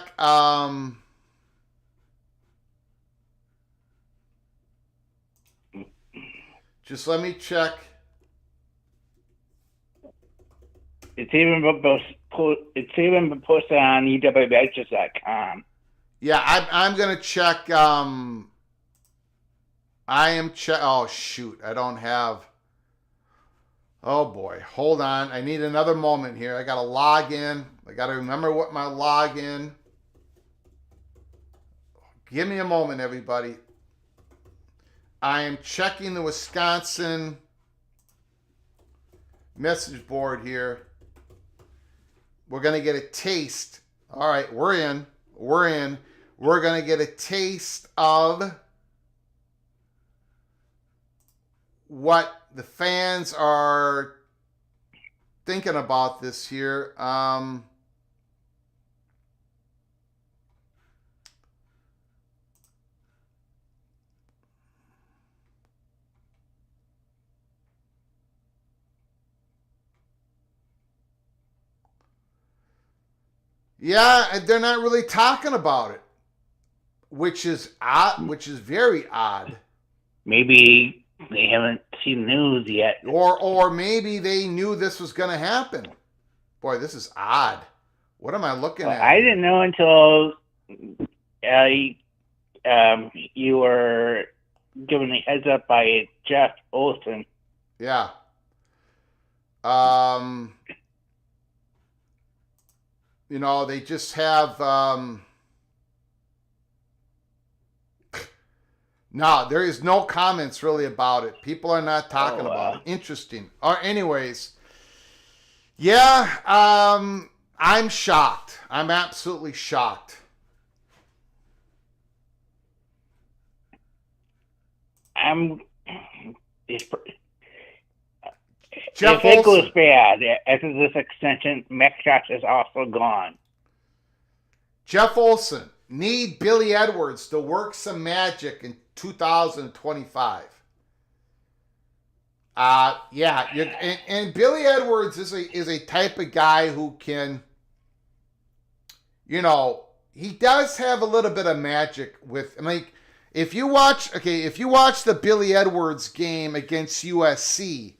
Just let me check. It's even been posted on ewbadgers.com. Yeah, I'm gonna check. I am check. Oh shoot, I don't have. Oh boy, hold on. I need another moment here. I gotta log in. I gotta remember what my login. Give me a moment, everybody. I am checking the Wisconsin message board here. We're gonna get a taste. All right, we're in. We're going to get a taste of what the fans are thinking about this year. Yeah, they're not really talking about it, which is odd, which is very odd. Maybe they haven't seen the news yet. Or maybe they knew this was going to happen. Boy, this is odd. What am I looking at? I didn't know until you were given the heads up by Jeff Olson. Yeah. They just have no, there is no comments really about it. People are not talking about it. Interesting. Anyways, yeah, I'm shocked. I'm absolutely shocked. If it goes bad after this extension, McJosh is also gone. Jeff Olson, need Billy Edwards to work some magic in 2025. And Billy Edwards is a type of guy who can, he does have a little bit of magic with, if you watch the Billy Edwards game against USC,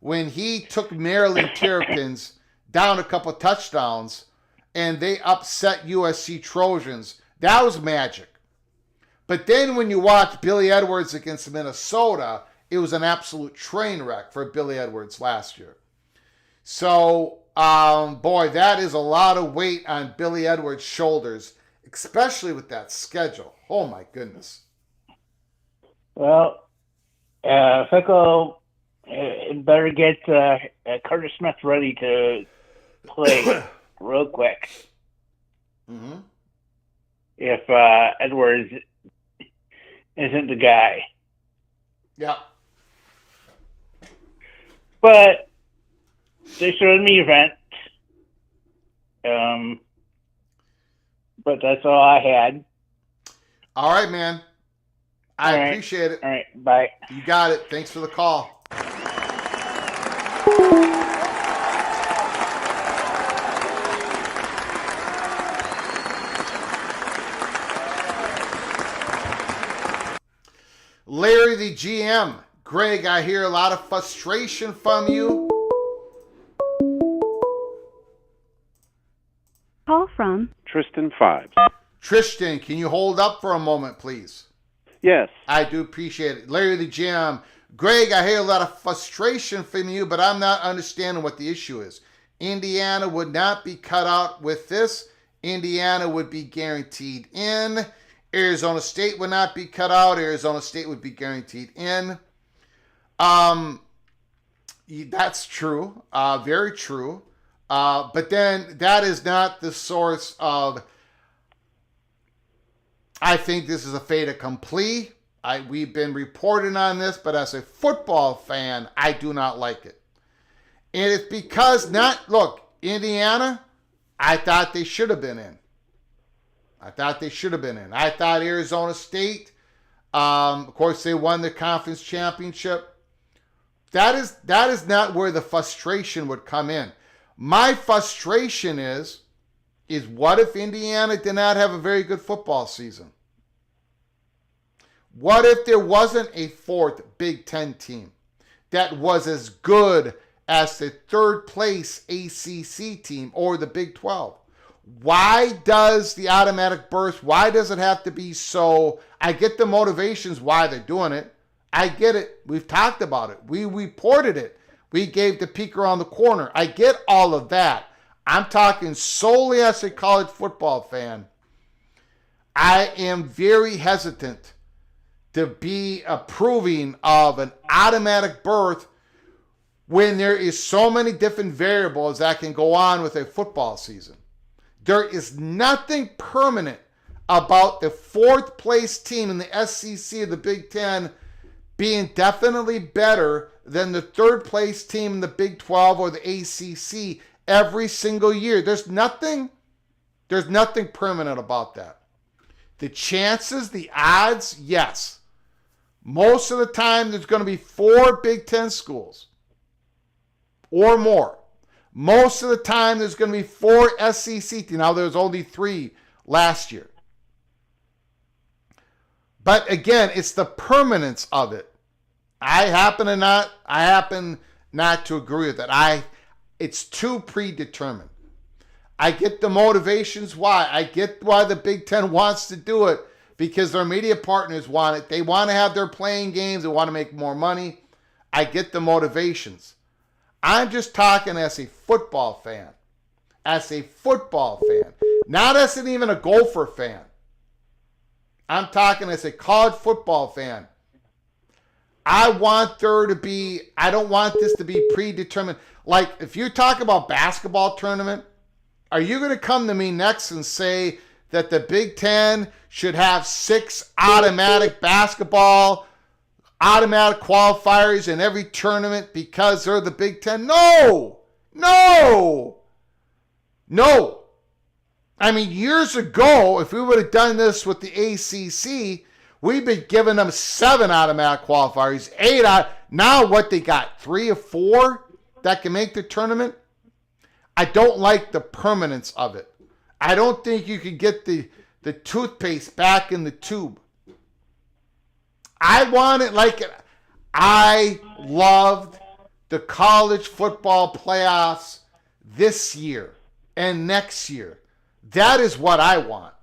when he took Maryland Terrapins down a couple touchdowns and they upset USC Trojans, that was magic. But then when you watch Billy Edwards against Minnesota, it was an absolute train wreck for Billy Edwards last year. So, boy, that is a lot of weight on Billy Edwards' shoulders, especially with that schedule. Oh, my goodness. Well, Fickle better get Carter Smith ready to play real quick. Mm-hmm. If Edwards isn't the guy. Yeah. But they showed me event. But that's all I had. All right, man. I appreciate it. All right, bye. You got it. Thanks for the call. Larry the GM. Greg, I hear a lot of frustration from you. Call from Tristan 5. Tristan, can you hold up for a moment, please? Yes. I do appreciate it. Larry the GM. Greg, I hear a lot of frustration from you, but I'm not understanding what the issue is. Indiana would not be cut out with this. Indiana would be guaranteed in. Arizona State would not be cut out. Arizona State would be guaranteed in. That's true. Very true. But then that is not the source of, I think this is a fait accompli. We've been reporting on this, but as a football fan, I do not like it. And it's because Indiana, I thought they should have been in. I thought Arizona State, of course, they won the conference championship. That is not where the frustration would come in. My frustration is what if Indiana did not have a very good football season? What if there wasn't a fourth Big Ten team that was as good as the third place ACC team or the Big 12? Why does the automatic berth, why does it have to be so? I get the motivations why they're doing it. I get it. We've talked about it. We reported it. We gave the peek around the corner. I get all of that. I'm talking solely as a college football fan. I am very hesitant to be approving of an automatic berth when there is so many different variables that can go on with a football season. There is nothing permanent about the fourth place team in the SEC of the Big Ten being definitely better than the third place team in the Big 12 or the ACC every single year. There's nothing permanent about that. The chances, the odds, yes. Most of the time, there's going to be 4 Big Ten schools or more. Most of the time, there's going to be 4 SEC teams. Now, there's only 3 last year. But again, it's the permanence of it. I happen not to agree with that. It's too predetermined. I get the motivations why. I get why the Big Ten wants to do it, because their media partners want it. They want to have their playing games. They want to make more money. I get the motivations. I'm just talking as a football fan. As a football fan. Not as even a Gopher fan. I'm talking as a college football fan. I want there to be, I don't want this to be predetermined. Like, if you talk about basketball tournament, are you going to come to me next and say that the Big Ten should have 6 automatic qualifiers in every tournament because they're the Big Ten? No! No! No! I mean, years ago, if we would have done this with the ACC, we've been giving them 7 automatic qualifiers, 8 out. Now what they got, 3 or 4 that can make the tournament? I don't like the permanence of it. I don't think you can get the toothpaste back in the tube. I want it like it. I loved the college football playoffs this year and next year. That is what I want.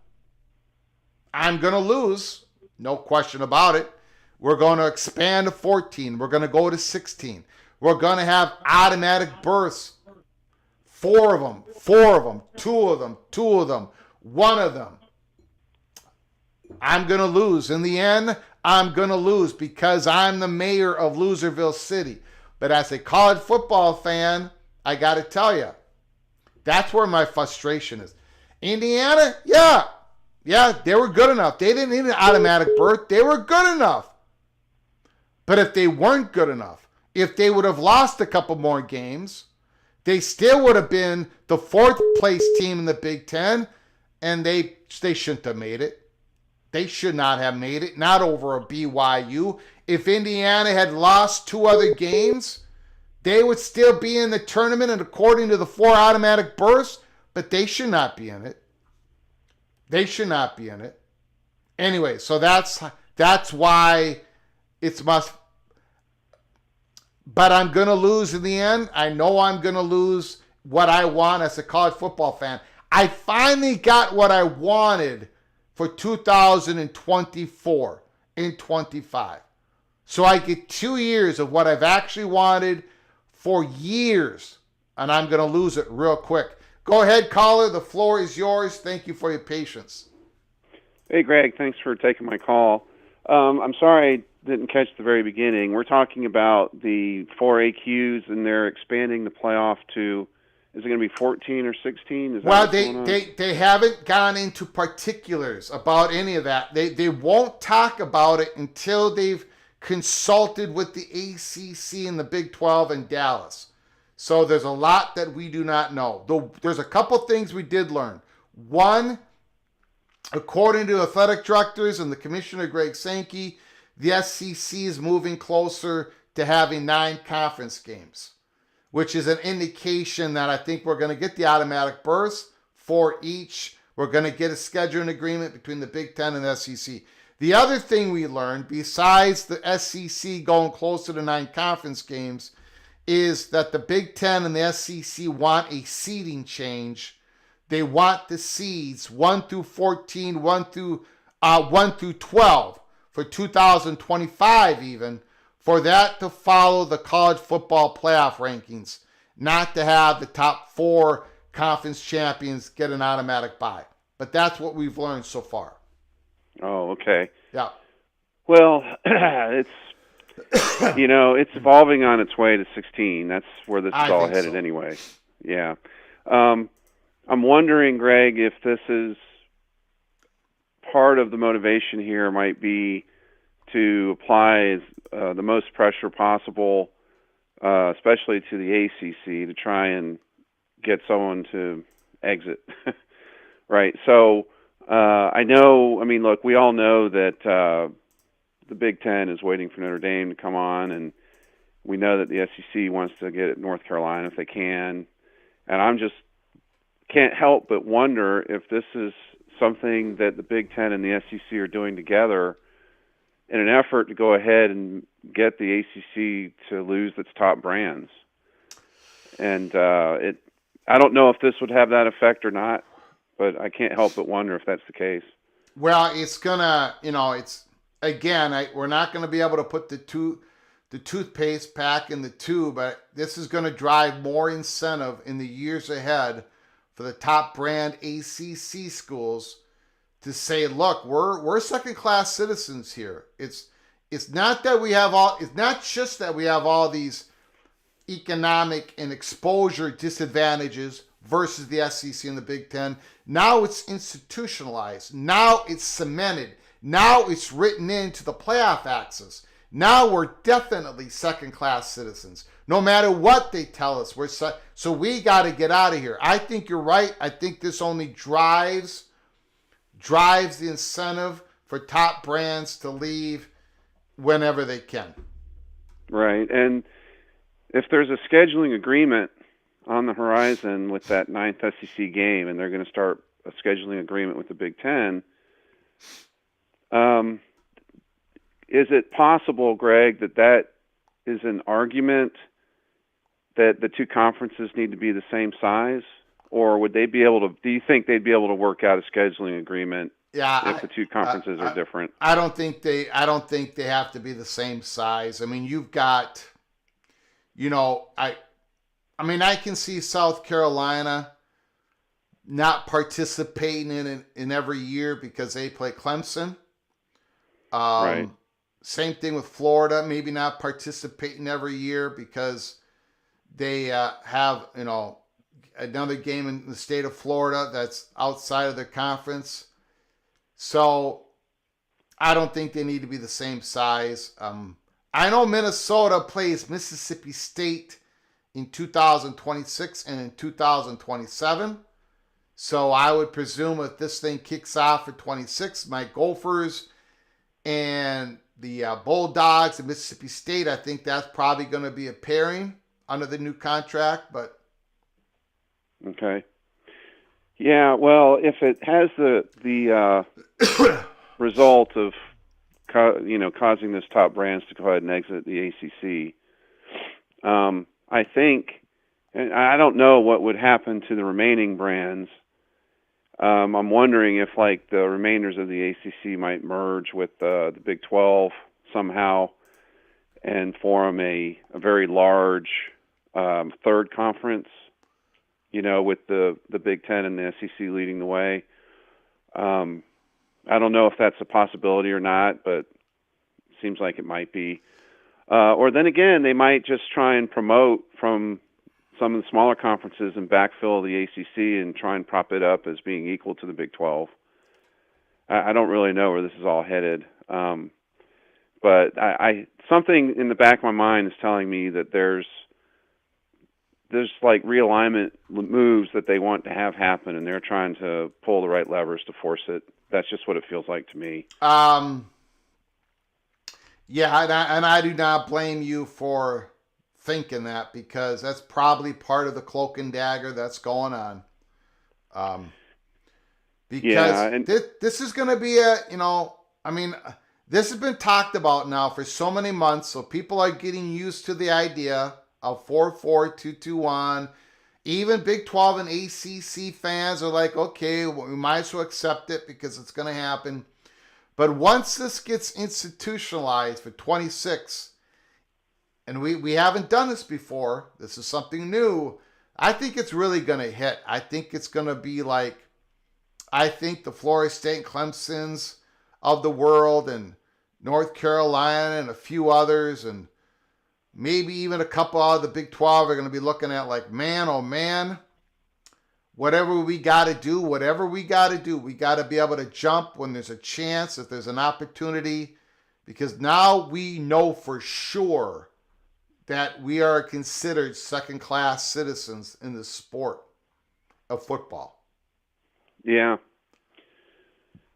I'm going to lose. No question about it. We're going to expand to 14. We're going to go to 16. We're going to have automatic berths. 4 of them, 2 of them, 1 of them. I'm going to lose. In the end, I'm going to lose because I'm the mayor of Loserville City. But as a college football fan, I got to tell you, that's where my frustration is. Indiana, yeah, they were good enough. They didn't need an automatic berth. They were good enough. But if they weren't good enough, if they would have lost a couple more games, they still would have been the 4th place team in the Big Ten, and they shouldn't have made it. They should not have made it, not over a BYU. If Indiana had lost 2 other games, they would still be in the tournament and according to the 4 automatic berths, but they should not be in it. They should not be in it. Anyway, so that's why it's must. But I'm going to lose in the end. I know I'm going to lose what I want as a college football fan. I finally got what I wanted for 2024 and 25. So I get 2 years of what I've actually wanted for years. And I'm going to lose it real quick. Go ahead, caller. The floor is yours. Thank you for your patience. Hey, Greg. Thanks for taking my call. I'm sorry I didn't catch the very beginning. We're talking about the 4 AQs, and they're expanding the playoff to, is it going to be 14 or 16? Well, they haven't gone into particulars about any of that. They won't talk about it until they've consulted with the ACC and the Big 12 and Dallas. So there's a lot that we do not know. Though there's a couple things we did learn. One, according to athletic directors and the commissioner, Greg Sankey, the SEC is moving closer to having 9 conference games, which is an indication that I think we're going to get the automatic berths for each. We're going to get a scheduling agreement between the Big Ten and the SEC. The other thing we learned, besides the SEC going closer to 9 conference games, is that the Big Ten and the SEC want a seeding change. They want the seeds 1 through 14, 1 through 12 for 2025 even, for that to follow the college football playoff rankings, not to have the top 4 conference champions get an automatic bye. But that's what we've learned so far. Oh, okay. Yeah. Well, it's it's evolving on its way to 16. That's where this is all headed anyway. Yeah. I'm wondering, Greg, if this is part of the motivation here might be to apply the most pressure possible, especially to the ACC, to try and get someone to exit. Right. So look, we all know that the Big Ten is waiting for Notre Dame to come on, and we know that the SEC wants to get at North Carolina if they can. And I'm just can't help but wonder if this is something that the Big Ten and the SEC are doing together in an effort to go ahead and get the ACC to lose its top brands. And I don't know if this would have that effect or not, but I can't help but wonder if that's the case. Well, it's gonna, it's again. We're not gonna be able to put the toothpaste back in the tube, but this is gonna drive more incentive in the years ahead for the top brand ACC schools to say, look, we're second class citizens here. It's not that we have all. It's not just that we have all these economic and exposure disadvantages versus the SEC and the Big Ten. Now it's institutionalized. Now it's cemented. Now it's written into the playoff axis. Now we're definitely second-class citizens. No matter what they tell us, so we got to get out of here. I think you're right. I think this only drives the incentive for top brands to leave whenever they can. Right, and if there's a scheduling agreement on the horizon with that 9th SEC game, and they're going to start a scheduling agreement with the Big Ten, is it possible, Greg, that is an argument that the two conferences need to be the same size? Or would they be able to, do you think they'd be able to work out a scheduling agreement if the two conferences are different? I don't think they have to be the same size. I mean, you've got, I can see South Carolina not participating in every year because they play Clemson. Right. Same thing with Florida, maybe not participating every year because they have, another game in the state of Florida that's outside of their conference. So I don't think they need to be the same size. I know Minnesota plays Mississippi State in 2026 and in 2027. So I would presume if this thing kicks off at 26, my Gophers and the Bulldogs and Mississippi State, I think that's probably going to be a pairing under the new contract. But okay, yeah. Well, if it has the result of causing this top brands to go ahead and exit the ACC, I think, and I don't know what would happen to the remaining brands. I'm wondering if, like, the remainders of the ACC might merge with the Big 12 somehow and form a very large third conference, with the Big 10 and the SEC leading the way. I don't know if that's a possibility or not, but it seems like it might be. Or then again, they might just try and promote from some of the smaller conferences and backfill the ACC and try and prop it up as being equal to the Big 12. I don't really know where this is all headed. But I something in the back of my mind is telling me that there's like realignment moves that they want to have happen, and they're trying to pull the right levers to force it. That's just what it feels like to me. Yeah, and I do not blame you for thinking that, because that's probably part of the cloak and dagger that's going on. Because this is going to be this has been talked about now for so many months, so people are getting used to the idea of 4-4-2-2-1. Even Big 12 and ACC fans are like, okay, well, we might as well accept it because it's going to happen. But once this gets institutionalized for 26, and we haven't done this before, this is something new, I think it's really going to hit. I think it's going to be like, I think the Florida State and Clemsons of the world and North Carolina and a few others and maybe even a couple out of the Big 12 are going to be looking at like, man, oh man, whatever we got to do, we got to be able to jump when there's a chance, if there's an opportunity, because now we know for sure that we are considered second-class citizens in the sport of football. Yeah.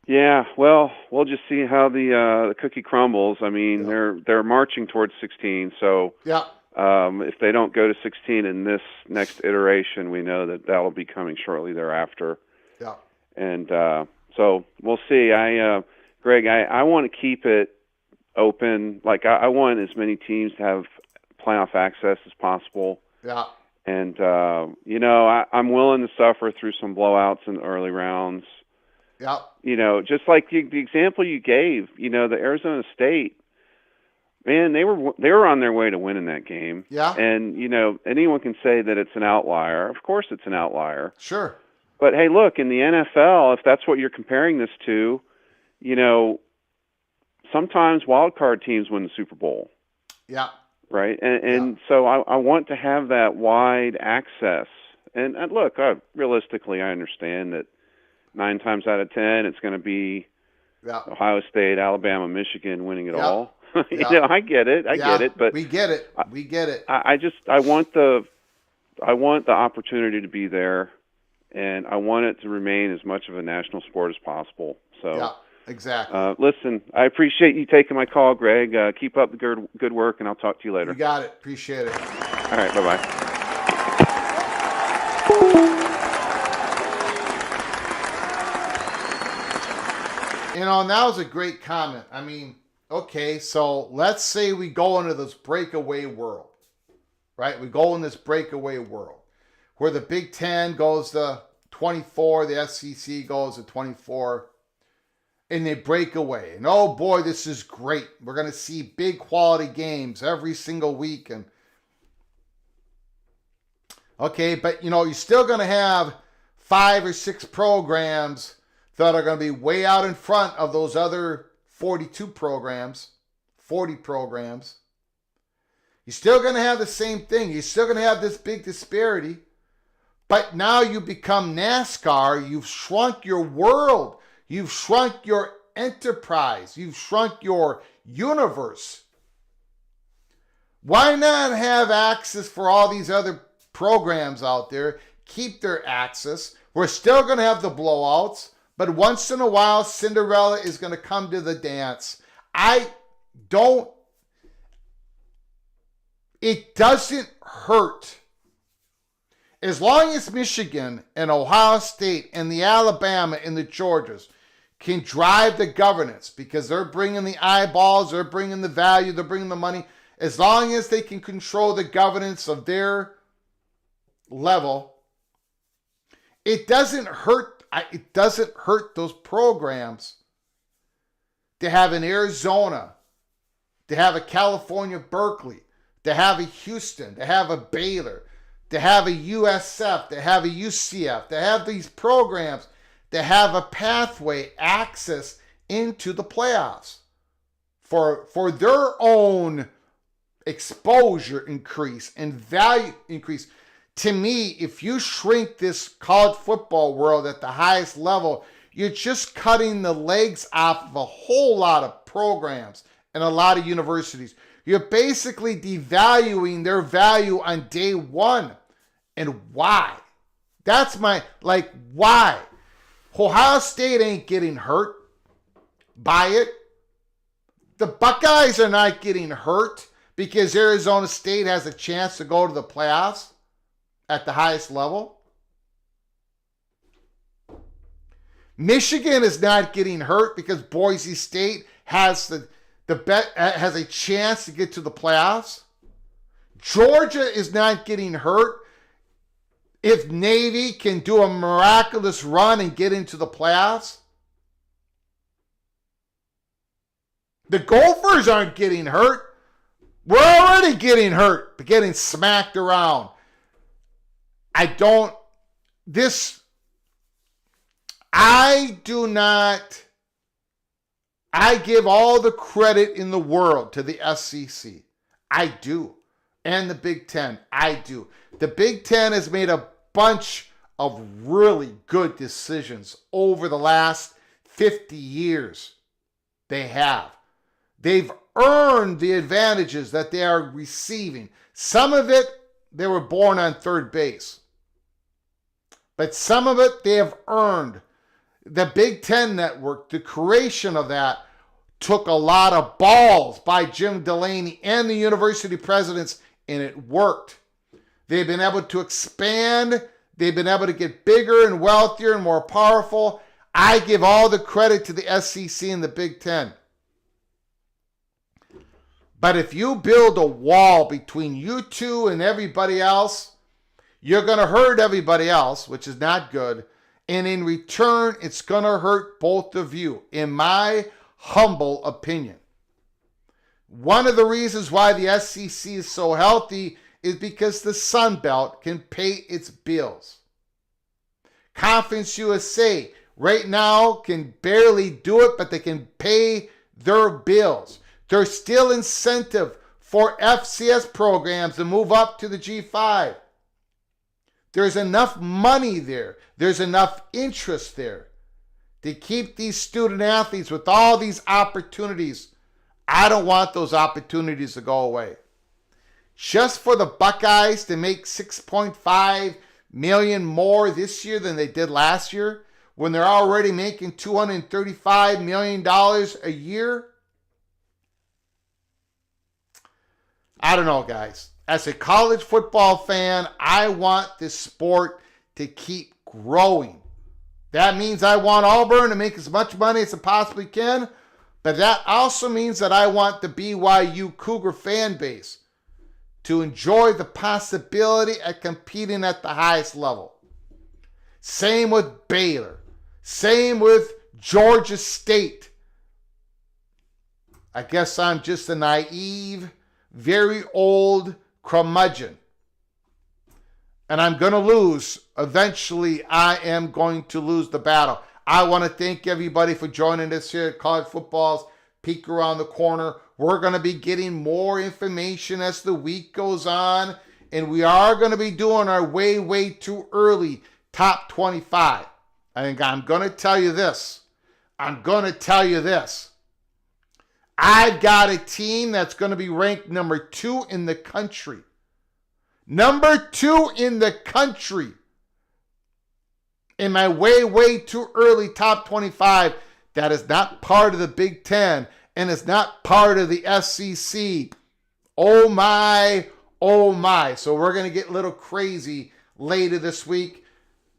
Yeah, well, we'll just see how the cookie crumbles. I mean, they're marching towards 16, so yeah. If they don't go to 16 in this next iteration, we know that will be coming shortly thereafter. Yeah. And so we'll see. Greg, I want to keep it open. Like, I want as many teams to have playoff access as possible. Yeah. And, I'm willing to suffer through some blowouts in the early rounds. Yep. Just like the example you gave, the Arizona State, man, they were on their way to winning that game. Yeah. And, anyone can say that it's an outlier. Of course it's an outlier. Sure. But, hey, look, in the NFL, if that's what you're comparing this to, sometimes wild card teams win the Super Bowl. Yeah. Right? And so I want to have that wide access. And look, realistically, I understand that 9 times out of 10, it's going to be Ohio State, Alabama, Michigan winning it all. I get it. I get it. But we get it. We get it. I want the opportunity to be there, and I want it to remain as much of a national sport as possible. So. Yeah. Exactly. Listen, I appreciate you taking my call, Greg. Keep up the good work, and I'll talk to you later. You got it. Appreciate it. All right. Bye-bye. And that was a great comment. I mean, okay, so let's say we go into this breakaway world, right? We go in this breakaway world where the Big Ten goes to 24, the SEC goes to 24, and they break away. And oh boy, this is great. We're going to see big quality games every single week. And okay, but you're still going to have 5 or 6 programs that are going to be way out in front of those other 42 programs, 40 programs. You're still going to have the same thing. You're still going to have this big disparity. But now you become NASCAR. You've shrunk your world. You've shrunk your enterprise. You've shrunk your universe. Why not have access for all these other programs out there? Keep their access. We're still going to have the blowouts, but once in a while, Cinderella is going to come to the dance. It doesn't hurt. As long as Michigan and Ohio State and the Alabama and the Georgias can drive the governance because they're bringing the eyeballs, they're bringing the value, they're bringing the money. As long as they can control the governance of their level, it doesn't hurt. It doesn't hurt those programs to have an Arizona, to have a California Berkeley, to have a Houston, to have a Baylor, to have a USF, to have a UCF, to have these programs, to have a pathway access into the playoffs for their own exposure increase and value increase. To me, if you shrink this college football world at the highest level, you're just cutting the legs off of a whole lot of programs and a lot of universities. You're basically devaluing their value on day one. And why? That's why? Ohio State ain't getting hurt by it. The Buckeyes are not getting hurt because Arizona State has a chance to go to the playoffs at the highest level. Michigan is not getting hurt because Boise State has has a chance to get to the playoffs. Georgia is not getting hurt if Navy can do a miraculous run and get into the playoffs. The Gophers aren't getting hurt. We're already getting hurt, but getting smacked around. I give all the credit in the world to the SEC. I do. And the Big Ten. I do. The Big Ten has made a bunch of really good decisions over the last 50 years. They have. They've earned the advantages that they are receiving. Some of it, they were born on third base. But some of it, they have earned. The Big Ten Network, the creation of that, took a lot of balls by Jim Delaney and the university presidents, and it worked. They've been able to expand. They've been able to get bigger and wealthier and more powerful. I give all the credit to the SEC and the Big Ten. But if you build a wall between you two and everybody else, You're going to hurt everybody else, which is not good. And in return, it's going to hurt both of you, in my humble opinion. One of the reasons why the SEC is so healthy is because the Sun Belt can pay its bills. Conference USA right now can barely do it, but they can pay their bills. There's still incentive for FCS programs to move up to the G5. There's enough money there. There's enough interest there to keep these student athletes with all these opportunities. I don't want those opportunities to go away. Just for the Buckeyes to make $6.5 million more this year than they did last year, when they're already making $235 million a year? I don't know, guys. As a college football fan, I want this sport to keep growing. That means I want Auburn to make as much money as it possibly can, but that also means that I want the BYU Cougar fan base to enjoy the possibility of competing at the highest level. Same with Baylor. Same with Georgia State. I guess I'm just a naive, very old curmudgeon. And I'm going to lose. Eventually, I am going to lose the battle. I want to thank everybody for joining us here at College Football's Peek Around the Corner. We're going to be getting more information as the week goes on. And we are going to be doing our way too early top 25. And I'm going to tell you this. I've got a team that's going to be ranked number 2 in the country. Number 2 in the country. In my way too early top 25. That is not part of the Big Ten. And it's not part of the SEC. Oh my. So we're going to get a little crazy later this week.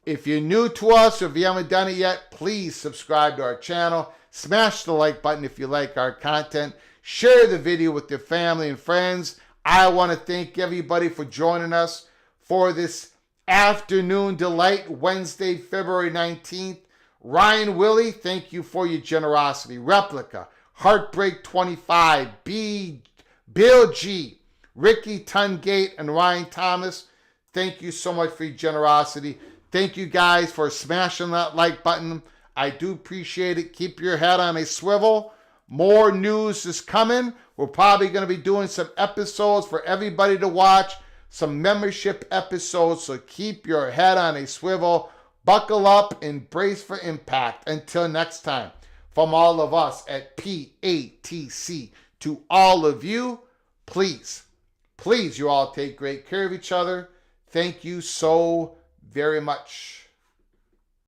If you're new to us or if you haven't done it yet, please subscribe to our channel. Smash the like button if you like our content. Share the video with your family and friends. I want to thank everybody for joining us for this afternoon delight, Wednesday, February 19th. Ryan Willie, thank you for your generosity. Replica, Heartbreak 25, Bill G, Ricky Tungate, and Ryan Thomas, thank you so much for your generosity. Thank you guys for smashing that like button. I do appreciate it. Keep your head on a swivel. More news is coming. We're probably going to be doing some episodes for everybody to watch, some membership episodes. So keep your head on a swivel. Buckle up and brace for impact. Until next time, from all of us at PATC to all of you, please you all take great care of each other. Thank you so very much.